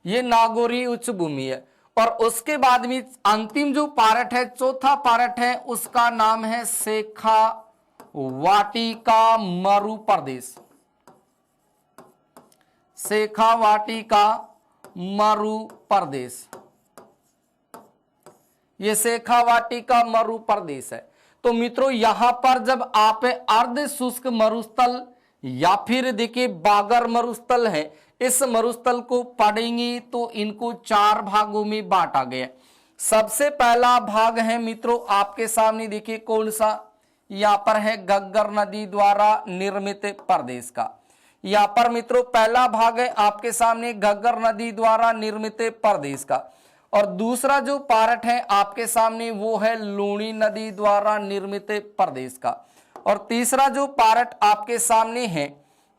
ये नागौरी उच्च भूमि है। और उसके बाद में अंतिम जो पार्ट है, चौथा पार्ट है, उसका नाम है शेखावाटी मरु प्रदेश। शेखावाटी मरु प्रदेश, ये शेखावाटी मरु प्रदेश है। तो मित्रों यहां पर जब आप अर्ध शुष्क मरुस्थल या फिर देखिए बागर मरुस्थल है, इस मरुस्थल को पढ़ेंगे तो इनको 4 भागों में बांटा गया। सबसे पहला भाग है मित्रों आपके सामने देखिए कौन सा, यहां पर है घग्गर नदी द्वारा निर्मित प्रदेश का। यहां पर मित्रों पहला भाग है आपके सामने घग्गर नदी द्वारा निर्मित प्रदेश का। और दूसरा जो पार्ट है आपके सामने वो है लूणी नदी द्वारा निर्मित प्रदेश का। और तीसरा जो पार्ट आपके सामने है,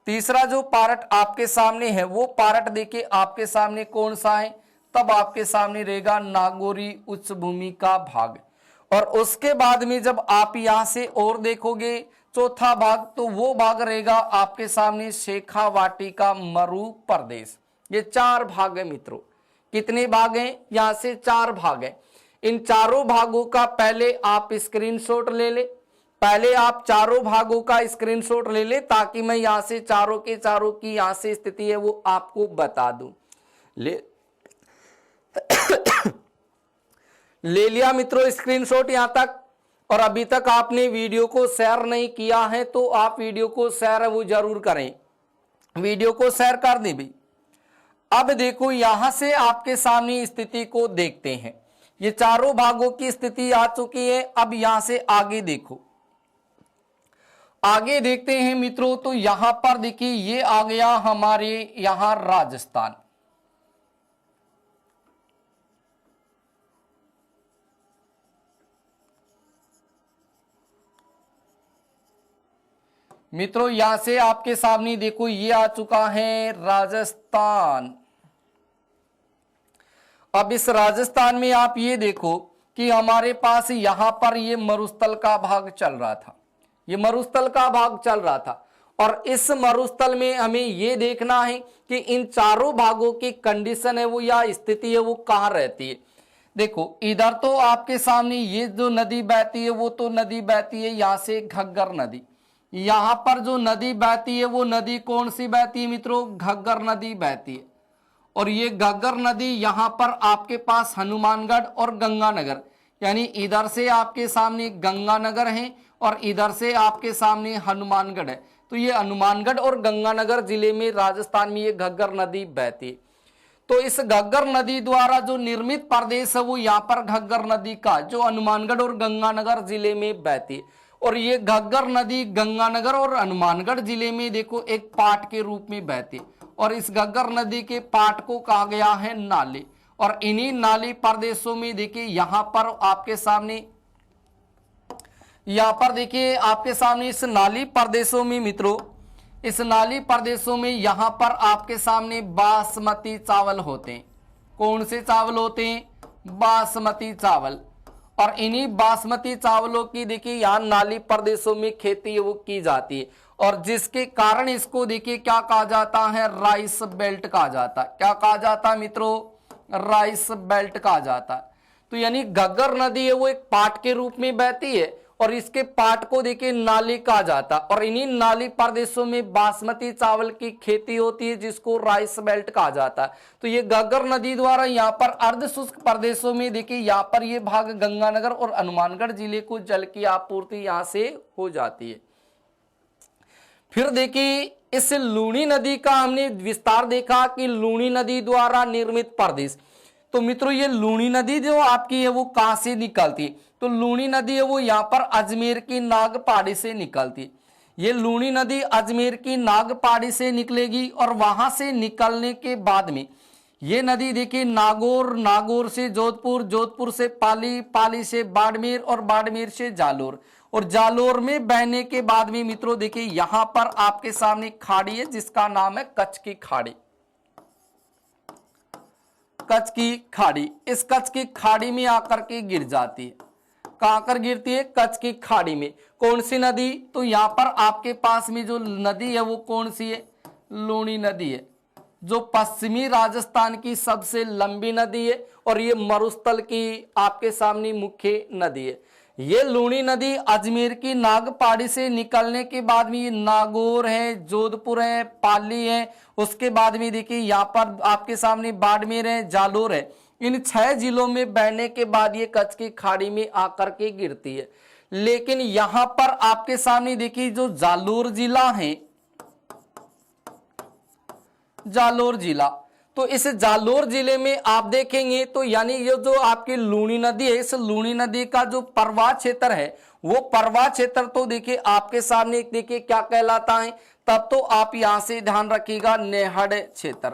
तीसरा जो पार्ट आपके सामने है वो पार्ट देखिए आपके सामने कौन सा है, तब आपके सामने रहेगा नागौरी उच्च भूमि का भाग। और उसके बाद में जब आप यहां से और देखोगे चौथा भाग, तो वो भाग रहेगा आपके सामने शेखावाटी मरु प्रदेश। ये 4 भाग है मित्रों। कितने भाग हैं? यहां से 4 भाग हैं। इन चारों भागों का पहले आप स्क्रीनशॉट ले ले, पहले आप चारों भागों का स्क्रीनशॉट ले ले, ताकि मैं यहां से चारों के चारों की यहां से स्थिति है वो आपको बता दूं। ले लिया मित्रों स्क्रीनशॉट यहां तक। और अभी तक आपने वीडियो को शेयर नहीं किया है तो आप वीडियो को शेयर वो जरूर करें, वीडियो को शेयर कर दें भाई। अब देखो यहां से आपके सामने स्थिति को देखते हैं। ये चारों भागों की स्थिति आ चुकी है। अब यहां से आगे देखो, आगे देखते हैं मित्रों। तो यहां पर देखिए ये आ गया हमारे यहां राजस्थान। मित्रों यहां से आपके सामने देखो ये आ चुका है राजस्थान। अब इस राजस्थान में आप ये देखो कि हमारे पास यहां पर ये मरुस्थल का भाग चल रहा था, ये मरुस्थल का भाग चल रहा था। और इस मरुस्थल में हमें ये देखना है कि इन चारों भागों की कंडीशन है वो या स्थिति है वो कहां रहती है। देखो इधर तो आपके सामने ये जो नदी बहती है वो तो नदी बहती है यहां से घग्गर नदी। यहां पर जो नदी बहती है वो नदी कौन सी बहती है मित्रों? घग्गर नदी बहती है। और ये घग्गर नदी यहां पर आपके पास हनुमानगढ़ और गंगानगर, यानी इधर से आपके सामने गंगानगर है और इधर से आपके सामने हनुमानगढ़ है। तो ये हनुमानगढ़ और गंगानगर जिले में राजस्थान में ये घग्गर नदी बहती है। तो इस घग्गर नदी द्वारा जो निर्मित प्रदेश है वो यहाँ पर घग्गर नदी का जो हनुमानगढ़ और गंगानगर जिले में बहती है। और ये घग्गर नदी गंगानगर और हनुमानगढ़ जिले में देखो एक पाट के रूप में बहती है। और इस घग्गर नदी के पाट को कहा गया है नाली। और इन्हीं नाली प्रदेशों में देखिए यहां पर आपके सामने, यहां पर देखिए आपके सामने इस नाली प्रदेशों में मित्रों इस नाली प्रदेशों में यहां पर आपके सामने बासमती चावल होते हैं। कौन से चावल होते हैं? बासमती चावल। और इन्हीं बासमती चावलों की देखिए यहाँ नाली प्रदेशों में खेती है वो की जाती है, और जिसके कारण इसको देखिए क्या कहा जाता है? राइस बेल्ट कहा जाता है। क्या कहा जाता है मित्रों? राइस बेल्ट कहा जाता है। तो यानी घग्गर नदी है वो एक पाट के रूप में बहती है, और इसके पाट को देखिए नाली कहा जाता है, और इन्हीं नाली प्रदेशों में बासमती चावल की खेती होती है जिसको राइस बेल्ट कहा जाता है। तो ये घग्गर नदी द्वारा यहाँ पर अर्ध शुष्क प्रदेशों में देखिए यहाँ पर ये भाग गंगानगर और हनुमानगढ़ जिले को जल की आपूर्ति यहाँ से हो जाती है। फिर देखिए इस लूणी नदी का हमने विस्तार देखा कि लूणी नदी द्वारा निर्मित प्रदेश। तो मित्रों ये लूणी नदी जो आपकी है वो कहां से निकलती है? तो लूणी नदी है वो यहाँ पर अजमेर की नाग पहाड़ी से निकलती है। ये लूणी नदी अजमेर की नाग पहाड़ी से निकलेगी, और वहां से निकलने के बाद में ये नदी देखिए नागौर, नागौर से जोधपुर, जोधपुर से पाली, पाली से बाड़मेर, और बाड़मेर से जालोर, और जालोर में बहने के बाद में मित्रों देखिए यहां पर आपके सामने खाड़ी है जिसका नाम है कच्छ की खाड़ी। कच्छ की खाड़ी, इस कच्छ की खाड़ी में आकर के गिर जाती है। कहां कर गिरती है? कच्छ की खाड़ी में। कौन सी नदी? तो यहां पर आपके पास में जो नदी है वो कौन सी है? लूणी नदी है, जो पश्चिमी राजस्थान की सबसे लंबी नदी है, और ये मरुस्थल की आपके सामने मुख्य नदी है। ये लूणी नदी अजमेर की नाग पहाड़ी से निकलने के बाद में ये नागौर है, जोधपुर है, पाली है, उसके बाद में देखिए यहाँ पर आपके सामने बाड़मेर है, जालोर है। इन 6 जिलों में बहने के बाद ये कच्छ की खाड़ी में आकर के गिरती है। लेकिन यहां पर आपके सामने देखिए जो जालोर जिला है, जालोर जिला, तो इस जालोर जिले में आप देखेंगे तो यानी ये जो आपकी लूणी नदी है, इस लूणी नदी का जो प्रवाह क्षेत्र है वो प्रवाह क्षेत्र तो देखिए आपके सामने देखिए क्या कहलाता है? तब तो आप यहां से ध्यान रखिएगा, नेहड़ क्षेत्र।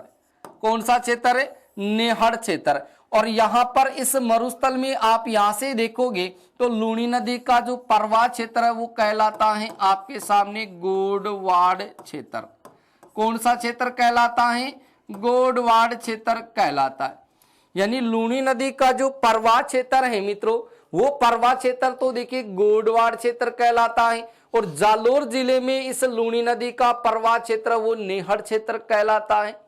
कौन सा क्षेत्र है? नेहड़ क्षेत्र। और यहां पर इस मरुस्थल में आप यहां से देखोगे तो लूणी नदी का जो प्रवाह क्षेत्र है वो कहलाता है आपके सामने गोडवाड़ क्षेत्र। कौन सा क्षेत्र कहलाता है? गोडवाड़ क्षेत्र कहलाता है। यानी लूणी नदी का जो प्रवाह क्षेत्र है मित्रों, वो प्रवाह क्षेत्र तो देखिए गोडवाड़ क्षेत्र कहलाता है, और जालोर जिले में इस लूणी नदी का प्रवाह क्षेत्र वो नेहड़ क्षेत्र कहलाता है।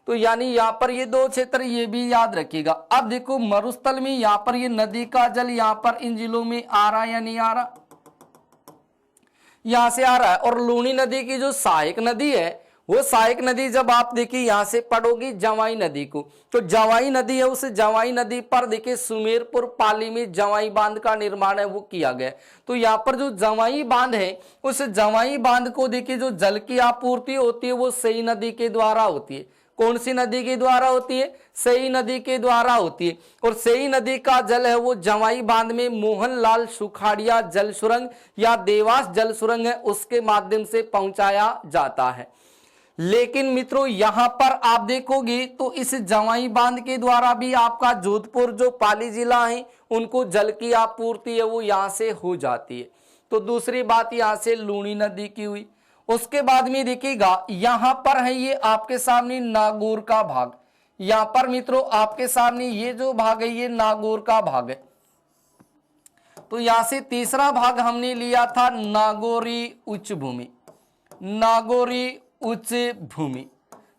तो यानी यहाँ पर ये 2 क्षेत्र ये भी याद रखिएगा। अब देखो मरुस्थल में यहाँ पर ये नदी का जल यहाँ पर इन जिलों में आ रहा है या नहीं आ रहा? यहां से आ रहा है। और लूणी नदी की जो सहायक नदी है वो सहायक नदी जब आप देखिए यहां से पढ़ोगी जवाई नदी को, तो जवाई नदी है, उस जवाई नदी पर देखिए सुमेरपुर पाली में जवाई बांध का निर्माण है वो किया गया। तो यहाँ पर जो जवाई बांध है उस जवाई बांध को देखिए जो जल की आपूर्ति होती है वो सई नदी के द्वारा होती है। कौन सी नदी के द्वारा होती है? सई नदी के द्वारा होती है। और सई नदी का जल है वो जवाई बांध में मोहनलाल सुखाड़िया जल सुरंग या देवास जल सुरंग है उसके माध्यम से पहुंचाया जाता है। लेकिन मित्रों यहां पर आप देखोगे तो इस जवाई बांध के द्वारा भी आपका जोधपुर जो पाली जिला है उनको जल की आपूर्ति है वो यहां से हो जाती है। तो दूसरी बात यहां से लूणी नदी की हुई। उसके बाद में देखिएगा यहां पर है ये आपके सामने नागौर का भाग। यहां पर मित्रों आपके सामने ये जो भाग है ये नागौर का भाग है। तो यहां से तीसरा भाग हमने लिया था नागौरी उच्च भूमि। नागौरी उच्च भूमि,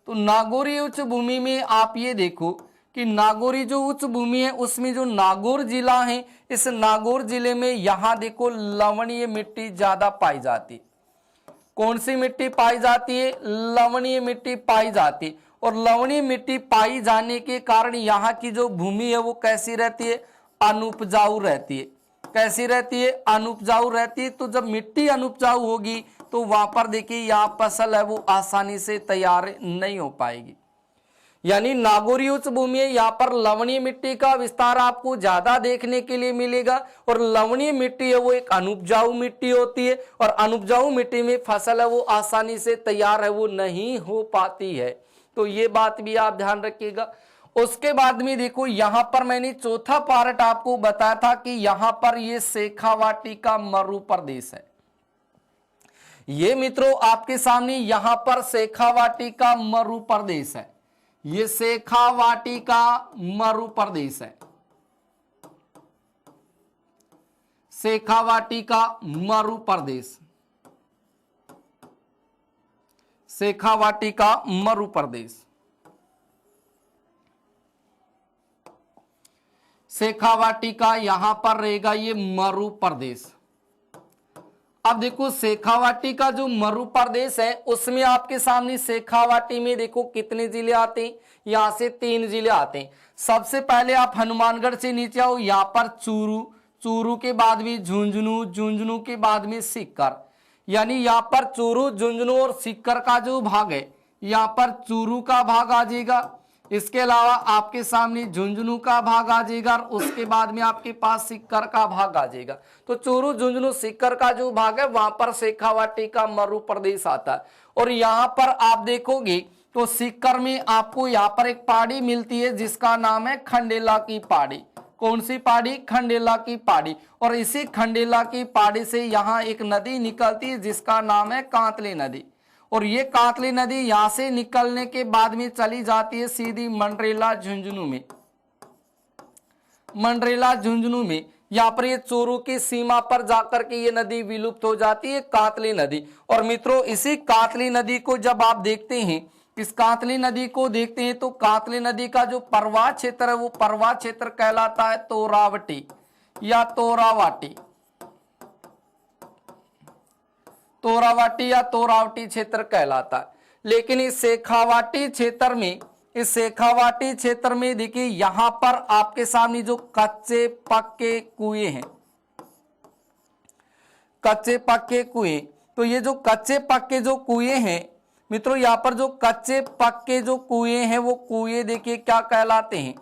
तो नागौरी उच्च भूमि में आप ये देखो कि नागौरी जो उच्च भूमि है उसमें जो नागौर जिला है इस नागौर जिले में यहां देखो लवणीय मिट्टी ज्यादा पाई जाती है। कौन सी मिट्टी पाई जाती है? लवणीय मिट्टी पाई जाती है। और लवणीय मिट्टी पाई जाने के कारण यहाँ की जो भूमि है वो कैसी रहती है? अनुपजाऊ रहती है। कैसी रहती है? अनुपजाऊ रहती है। तो जब मिट्टी अनुपजाऊ होगी तो वहां पर देखिए यहाँ फसल है वो आसानी से तैयार नहीं हो पाएगी। यानी नागौरी उच्च भूमि है, यहाँ पर लवणीय मिट्टी का विस्तार आपको ज्यादा देखने के लिए मिलेगा। और लवणीय मिट्टी है वो एक अनुपजाऊ मिट्टी होती है, और अनुपजाऊ मिट्टी में फसल है वो आसानी से तैयार है वो नहीं हो पाती है। तो ये बात भी आप ध्यान रखिएगा। उसके बाद में देखो यहां पर मैंने चौथा पार्ट आपको बताया था कि यहां पर ये शेखावाटी का मरु प्रदेश है। ये मित्रों आपके सामने यहां पर शेखावाटी का मरु प्रदेश है, ये शेखावाटी का मरु प्रदेश है, शेखावाटी का मरु प्रदेश, शेखावाटी का मरु प्रदेश, शेखावाटी का यहां पर रहेगा ये मरु प्रदेश। अब देखो शेखावाटी का जो मरु प्रदेश है उसमें आपके सामने शेखावाटी में देखो कितने जिले आते हैं, यहां से 3 जिले आते हैं। सबसे पहले आप हनुमानगढ़ से नीचे आओ, यहां पर चूरू, चूरू के बाद में झुंझुनू, झुंझुनू के बाद में सीकर, यानी यहाँ पर चूरू, झुंझुनू और सीकर का जो भाग है यहाँ पर चूरू का भाग आ जाएगा। इसके अलावा आपके सामने झुंझुनू का भाग आ जाएगा और उसके बाद में आपके पास सीकर का भाग आ जाएगा। तो चूरू, झुंझुनू, सीकर का जो भाग है वहां पर शेखावाटी का मरु प्रदेश आता है। और यहाँ पर आप देखोगे तो सीकर में आपको यहाँ पर एक पहाड़ी मिलती है जिसका नाम है खंडेला की पहाड़ी। कौन सी पहाड़ी? खंडेला की पहाड़ी। और इसी खंडेला की पहाड़ी से यहाँ एक नदी निकलती है जिसका नाम है कांतली नदी। और ये कांतली नदी यहां से निकलने के बाद में चली जाती है सीधी मंडरेला झुंझुनू में, मंडरेला झुंझुनू में। यहाँ पर ये चूरू की सीमा पर जाकर के ये नदी विलुप्त हो जाती है, कांतली नदी। और मित्रों इसी कांतली नदी को जब आप देखते हैं, इस कांतली नदी को देखते हैं तो कांतली नदी का जो प्रवाह क्षेत्र है वो प्रवाह क्षेत्र कहलाता है तोरावटी या तोरावाटी, तोरावाटी या तोरावटी क्षेत्र कहलाता है। लेकिन इस शेखावाटी क्षेत्र में, इस शेखावाटी क्षेत्र में देखिए यहां पर आपके सामने जो कच्चे पक्के कुएं हैं, कच्चे पक्के कुएं, तो ये जो कच्चे पक्के जो कुएं हैं मित्रों, यहाँ पर जो कच्चे पक्के जो कुएं हैं वो कुएं देखिए क्या कहलाते हैं?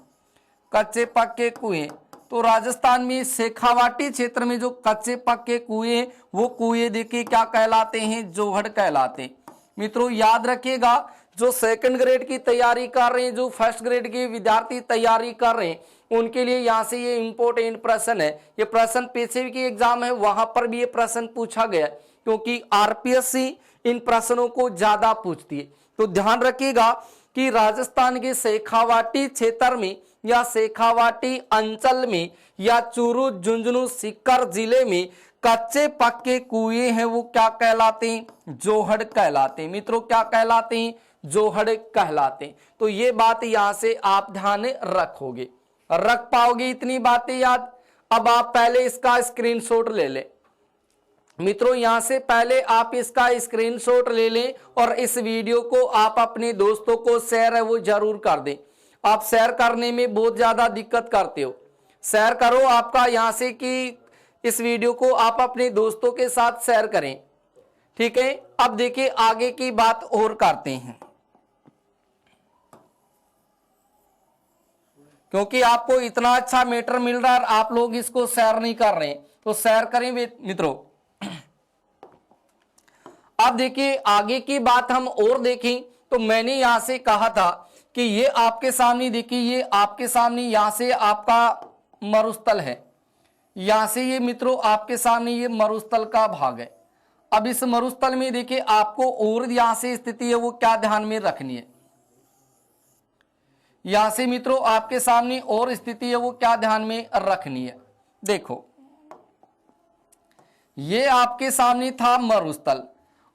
कच्चे पक्के कुएं। तो राजस्थान में शेखावाटी क्षेत्र में जो कच्चे पक्के कुएं वो कुएं देखिए क्या कहलाते हैं? जोहड़ कहलाते हैं। मित्रों याद रखिएगा, जो सेकंड ग्रेड की तैयारी कर रहे हैं, जो फर्स्ट ग्रेड के विद्यार्थी तैयारी कर रहे हैं, उनके लिए यहाँ से ये इंपोर्टेंट प्रश्न है। ये प्रश्न पीछे की एग्जाम है वहां पर भी ये प्रश्न पूछा गया क्योंकि आरपीएससी इन प्रश्नों को ज्यादा पूछती है। तो ध्यान रखिएगा कि राजस्थान के शेखावाटी क्षेत्र में या शेखावाटी अंचल में या चूरू, झुंझुनू, सीकर जिले में कच्चे पक्के कुएं हैं वो क्या कहलाते हैं? जोहड़ कहलाते हैं। मित्रों क्या कहलाते हैं? जोहड़ कहलाते हैं। तो ये बात यहां से आप ध्यान रखोगे, रख पाओगे इतनी बातें याद। अब आप पहले इसका स्क्रीनशॉट ले लें मित्रों, यहां से पहले आप इसका स्क्रीनशॉट ले लें और इस वीडियो को आप अपने दोस्तों को शेयर है वो जरूर कर दें। आप शेयर करने में बहुत ज्यादा दिक्कत करते हो, शेयर करो आपका यहां से कि इस वीडियो को आप अपने दोस्तों के साथ शेयर करें, ठीक है। अब देखिए आगे की बात और करते हैं, क्योंकि आपको इतना अच्छा मैटर मिल रहा है आप लोग इसको शेयर नहीं कर रहे हैं, तो शेयर करें मित्रों। अब देखिए आगे की बात हम और देखें तो मैंने यहां से कहा था कि ये आपके सामने देखिए, ये आपके सामने यहां से आपका मरुस्थल है, यहां से ये मित्रों आपके सामने ये मरुस्थल का भाग है। अब इस मरुस्थल में देखिए आपको और यहां से स्थिति है वो क्या ध्यान में रखनी है, यहां से मित्रों आपके सामने और स्थिति है वो क्या ध्यान में रखनी है। देखो ये आपके सामने था मरुस्थल,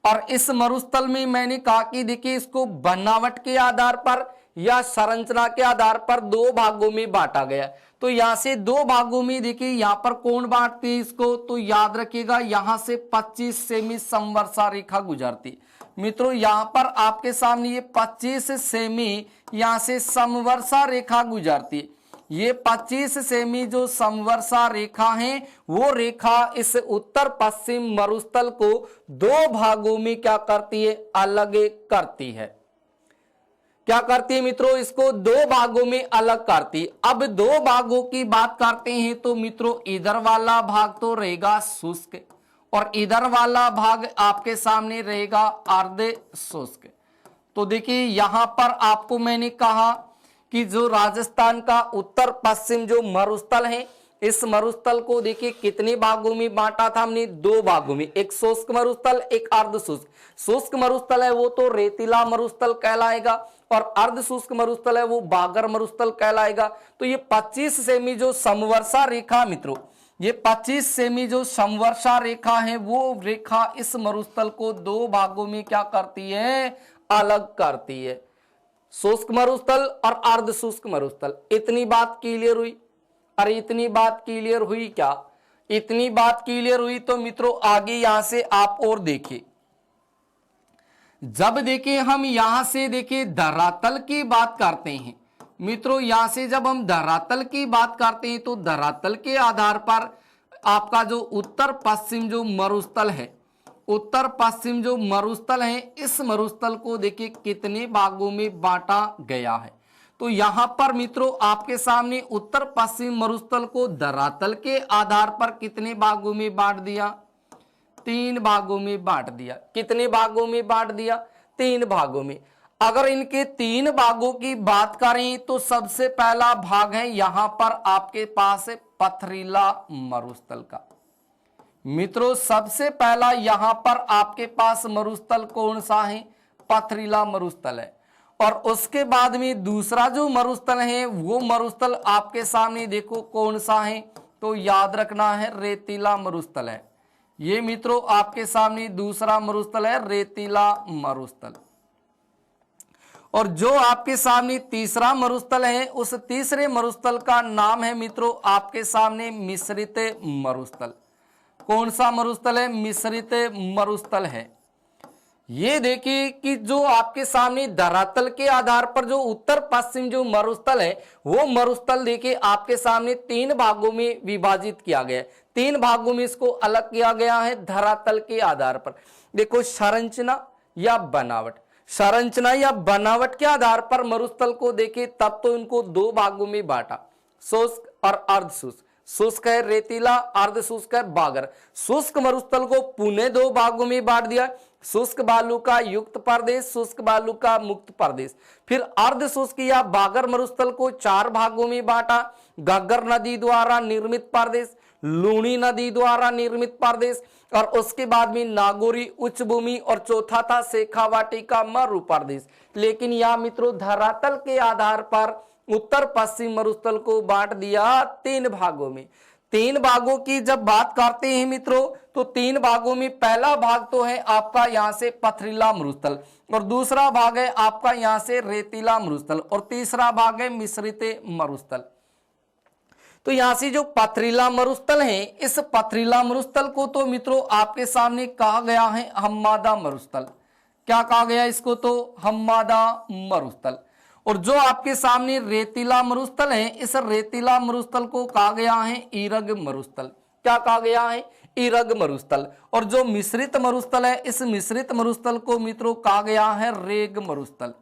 और इस मरुस्थल में मैंने कहा कि देखिए इसको बनावट के आधार पर या संरचना के आधार पर 2 भागों में बांटा गया। तो यहां से 2 भागों में देखिए यहां पर कौन बांटते हैं इसको, तो याद रखिएगा यहां से 25 सेमी समवर्षा रेखा गुजरती। मित्रों यहां पर आपके सामने ये 25 सेमी यहां से समवर्षा रेखा गुजरती। ये 25 सेमी जो समवर्षा रेखा है वो रेखा इस उत्तर पश्चिम मरुस्थल को 2 भागों में क्या करती है? अलग करती है। क्या करती है मित्रों? इसको 2 भागों में अलग करती है। अब 2 भागों की बात करते हैं तो मित्रों इधर वाला भाग तो रहेगा शुष्क और इधर वाला भाग आपके सामने रहेगा अर्ध शुष्क। तो देखिए यहां पर आपको मैंने कहा कि जो राजस्थान का उत्तर पश्चिम जो मरुस्थल है इस मरुस्थल को देखिए कितने भागों में बांटा था हमने, 2 भागों में, एक शुष्क मरुस्थल, एक अर्ध शुष्क। शुष्क मरुस्थल है वो तो रेतीला मरुस्थल कहलाएगा और अर्ध शुष्क मरुस्थल है वो बागर मरुस्थल कहलाएगा। तो ये 25 सेमी जो समवर्षा रेखा मित्रों, ये 25 सेमी जो समवर्षा रेखा है वो रेखा इस मरुस्थल को 2 भागों में क्या करती है, अलग करती है, शुष्क मरुस्थल और अर्ध शुष्क मरुस्थल। इतनी बात क्लियर हुई? अरे इतनी बात क्लियर हुई क्या? इतनी बात क्लियर हुई तो मित्रों आगे यहां से आप और देखिए, जब देखिए हम यहां से देखिए धरातल की बात करते हैं मित्रों, यहां से जब हम धरातल की बात करते हैं तो धरातल के आधार पर आपका जो उत्तर पश्चिम जो मरुस्थल है, उत्तर पश्चिम जो मरुस्थल है, इस मरुस्थल को देखिए कितने भागों में बांटा गया है। तो यहां पर मित्रों आपके सामने उत्तर पश्चिम मरुस्थल को धरातल के आधार पर कितने भागों में बांट दिया, 3 भागों में बांट दिया। कितने भागों में बांट दिया, 3 भागों में। अगर इनके 3 भागों की बात करें तो सबसे पहला भाग है यहां पर आपके पास है पथरीला मरुस्थल का। मित्रों सबसे पहला यहां पर आपके पास मरुस्थल कौन सा है, पथरीला मरुस्थल है। और उसके बाद में दूसरा जो मरुस्थल है वो मरुस्थल आपके सामने देखो कौन सा है, तो याद रखना है रेतीला मरुस्थल है। ये मित्रों आपके सामने दूसरा मरुस्थल है रेतीला मरुस्थल। और जो आपके सामने तीसरा मरुस्थल है उस तीसरे मरुस्थल का नाम है मित्रों आपके सामने मिश्रित मरुस्थल। कौन सा मरुस्थल है, मिश्रित मरुस्थल है। ये देखिए कि जो आपके सामने धरातल के आधार पर जो उत्तर पश्चिम जो मरुस्थल है वो मरुस्थल देखिए आपके सामने 3 भागों में विभाजित किया गया है। 3 भागों में इसको अलग किया गया है धरातल के आधार पर। देखो संरचना या बनावट, संरचना या बनावट के आधार पर मरुस्थल को देखिए तब तो इनको 2 भागों में बांटा, शुष्क और अर्ध शुष्क। शुष्क है रेतीला, अर्ध शुष्क है बागर। शुष्क मरुस्थल को पुनः 2 भागों में बांट दिया, शुष्क बालू का युक्त प्रदेश, शुष्क बालू का मुक्त प्रदेश। फिर अर्ध शुष्क या बागर मरुस्थल को 4 भागों में बांटा, घग्गर नदी द्वारा निर्मित प्रदेश, लूणी नदी द्वारा निर्मित प्रदेश और उसके बाद में नागौरी उच्च भूमि और चौथा था शेखावाटी का मरु प्रदेश। लेकिन यह मित्रों धरातल के आधार पर उत्तर पश्चिम मरुस्थल को बांट दिया 3 भागों में। 3 भागों की जब बात करते हैं मित्रों तो 3 भागों में पहला भाग तो है आपका यहां से पथरीला मरुस्थल और दूसरा भाग है आपका यहां से रेतीला मरुस्थल और तीसरा भाग है मिश्रित मरुस्थल। तो यहां से जो पथरीला मरुस्थल है इस पथरीला मरुस्थल को तो मित्रों आपके सामने कहा गया है हम्मादा मरुस्थल। क्या कहा गया इसको, तो हम्मादा मरुस्थल। और जो आपके सामने रेतीला मरुस्थल है इस रेतीला मरुस्थल को कहा गया है ईरग मरुस्थल। क्या कहा गया है, ईरग मरुस्थल। और जो मिश्रित मरुस्थल है इस मिश्रित मरुस्थल को मित्रों कहा गया है रेग मरुस्थल।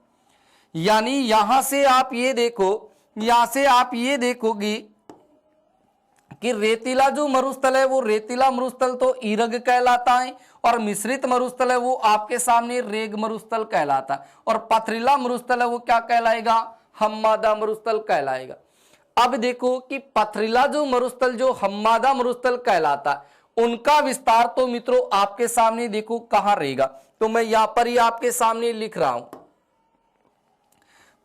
यानी यहां से आप ये देखो, यहां से आप ये देखोगे कि रेतीला जो मरुस्थल है वो रेतीला मरुस्थल तो ईरग कहलाता है और मिश्रित मरुस्थल है वो आपके सामने रेग मरुस्थल कहलाता है और पथरीला मरुस्थल है वो क्या कहलाएगा, हम्मादा मरुस्थल कहलाएगा। अब देखो कि पथरीला जो मरुस्थल जो हम्मादा मरुस्थल कहलाता है उनका विस्तार तो मित्रों आपके सामने देखो कहां रहेगा, तो मैं यहां पर ही आपके सामने लिख रहा हूं।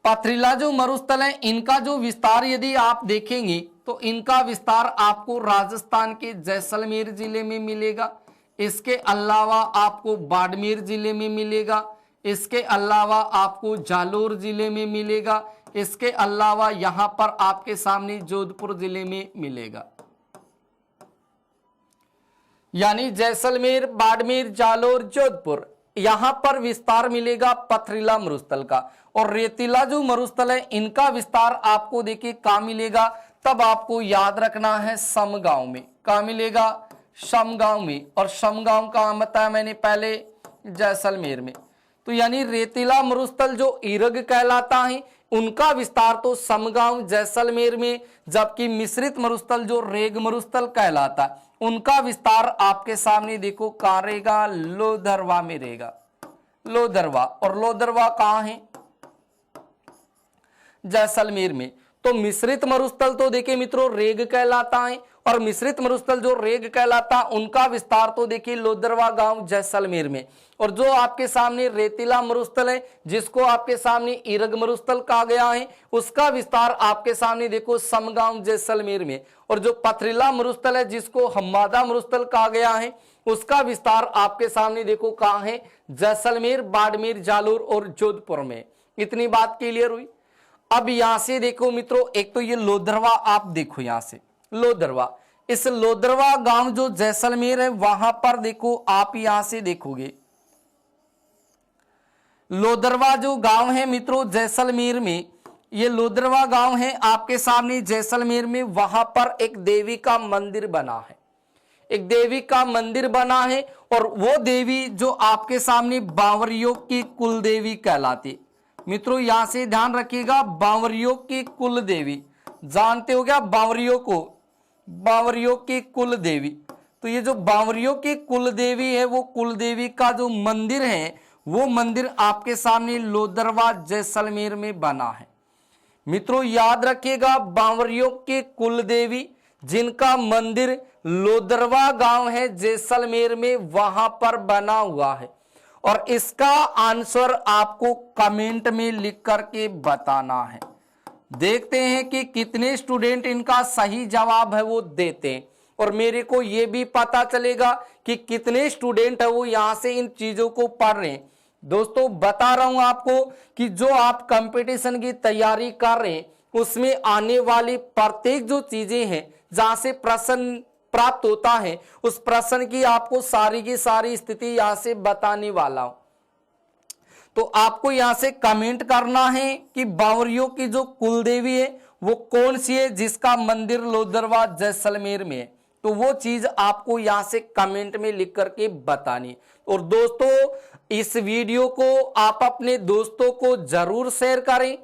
पथरीला जो मरुस्थल है इनका जो विस्तार यदि आप देखेंगे तो इनका विस्तार आपको राजस्थान के जैसलमेर जिले में मिलेगा, इसके अलावा आपको बाड़मेर जिले में मिलेगा, इसके अलावा आपको जालोर जिले में मिलेगा, इसके अलावा यहां पर आपके सामने जोधपुर जिले में मिलेगा। यानी जैसलमेर, बाड़मेर, जालोर, जोधपुर यहां पर विस्तार मिलेगा पथरीला मरुस्थल का। और रेतीला जो मरुस्थल है इनका विस्तार आपको देखिए कहां मिलेगा, तब आपको याद रखना है समगांव में। कहां मिलेगा, समगांव में। और समगांव का बताया मैंने पहले जैसलमेर में। तो यानी रेतीला मरुस्थल जो ईरग कहलाता है उनका विस्तार तो समगांव जैसलमेर में, जबकि मिश्रित मरुस्थल जो रेग मरुस्थल कहलाता है उनका विस्तार आपके सामने देखो कहां रहेगा, लोधरवा में रहेगा, लोधरवा। और लोधरवा कहां है, जैसलमेर में। तो मिश्रित मरुस्थल तो देखिए मित्रों रेग कहलाता है, और मिश्रित मरुस्थल जो रेग कहलाता उनका विस्तार तो देखिए लोदरवा गांव जैसलमेर में। और जो आपके सामने रेतीला मरुस्थल है जिसको आपके सामने इरग मरुस्थल कहा गया है, उसका विस्तार आपके सामने देखो समगांव जैसलमेर में। और जो पथरीला मरुस्थल है जिसको हम्मादा मरुस्थल कहा गया है, उसका विस्तार आपके सामने देखो कहाँ है, जैसलमेर, बाड़मेर, जालोर और जोधपुर में। इतनी बात क्लियर हुई। अब यहां से देखो मित्रों, एक तो ये लोदरवा आप देखो, यहां से लोदरवा, इस लोदरवा गांव जो जैसलमेर है वहां पर देखो आप यहां से देखोगे लोदरवा जो गांव है मित्रों जैसलमेर में, ये लोदरवा गांव है आपके सामने जैसलमेर में। वहां पर एक देवी का मंदिर बना है, एक देवी का मंदिर बना है, और वो देवी जो आपके सामने बावरियों की कुल देवी कहलाती। मित्रों यहां से ध्यान रखिएगा, बावरियों की कुल देवी, जानते हो क्या बावरियों को, बावरियों की कुल देवी। तो ये जो बावरियों की कुल देवी है, वो कुल देवी का जो मंदिर है, वो मंदिर आपके सामने लोदरवा जैसलमेर में बना है। मित्रों याद रखिएगा, बावरियों की कुल देवी जिनका मंदिर लोदरवा गांव है जैसलमेर में, वहां पर बना हुआ है। और इसका आंसर आपको कमेंट में लिख करके बताना है। देखते हैं कि कितने स्टूडेंट इनका सही जवाब है वो देते हैं, और मेरे को ये भी पता चलेगा कि कितने स्टूडेंट है वो यहां से इन चीजों को पढ़ रहे हैं। दोस्तों बता रहा हूं आपको कि जो आप कंपटीशन की तैयारी कर रहे हैं उसमें आने वाली प्रत्येक जो चीजें हैं जहां से प्रश्न प्राप्त होता है, उस प्रश्न की आपको सारी की सारी स्थिति यहां से बताने वाला हूं। तो आपको यहां से कमेंट करना है कि बावरियों की जो कुलदेवी है वो कौन सी है जिसका मंदिर लोदरवा जैसलमेर में है। तो वो चीज आपको यहां से कमेंट में लिख करके बतानी। और दोस्तों इस वीडियो को आप अपने दोस्तों को जरूर शेयर करें।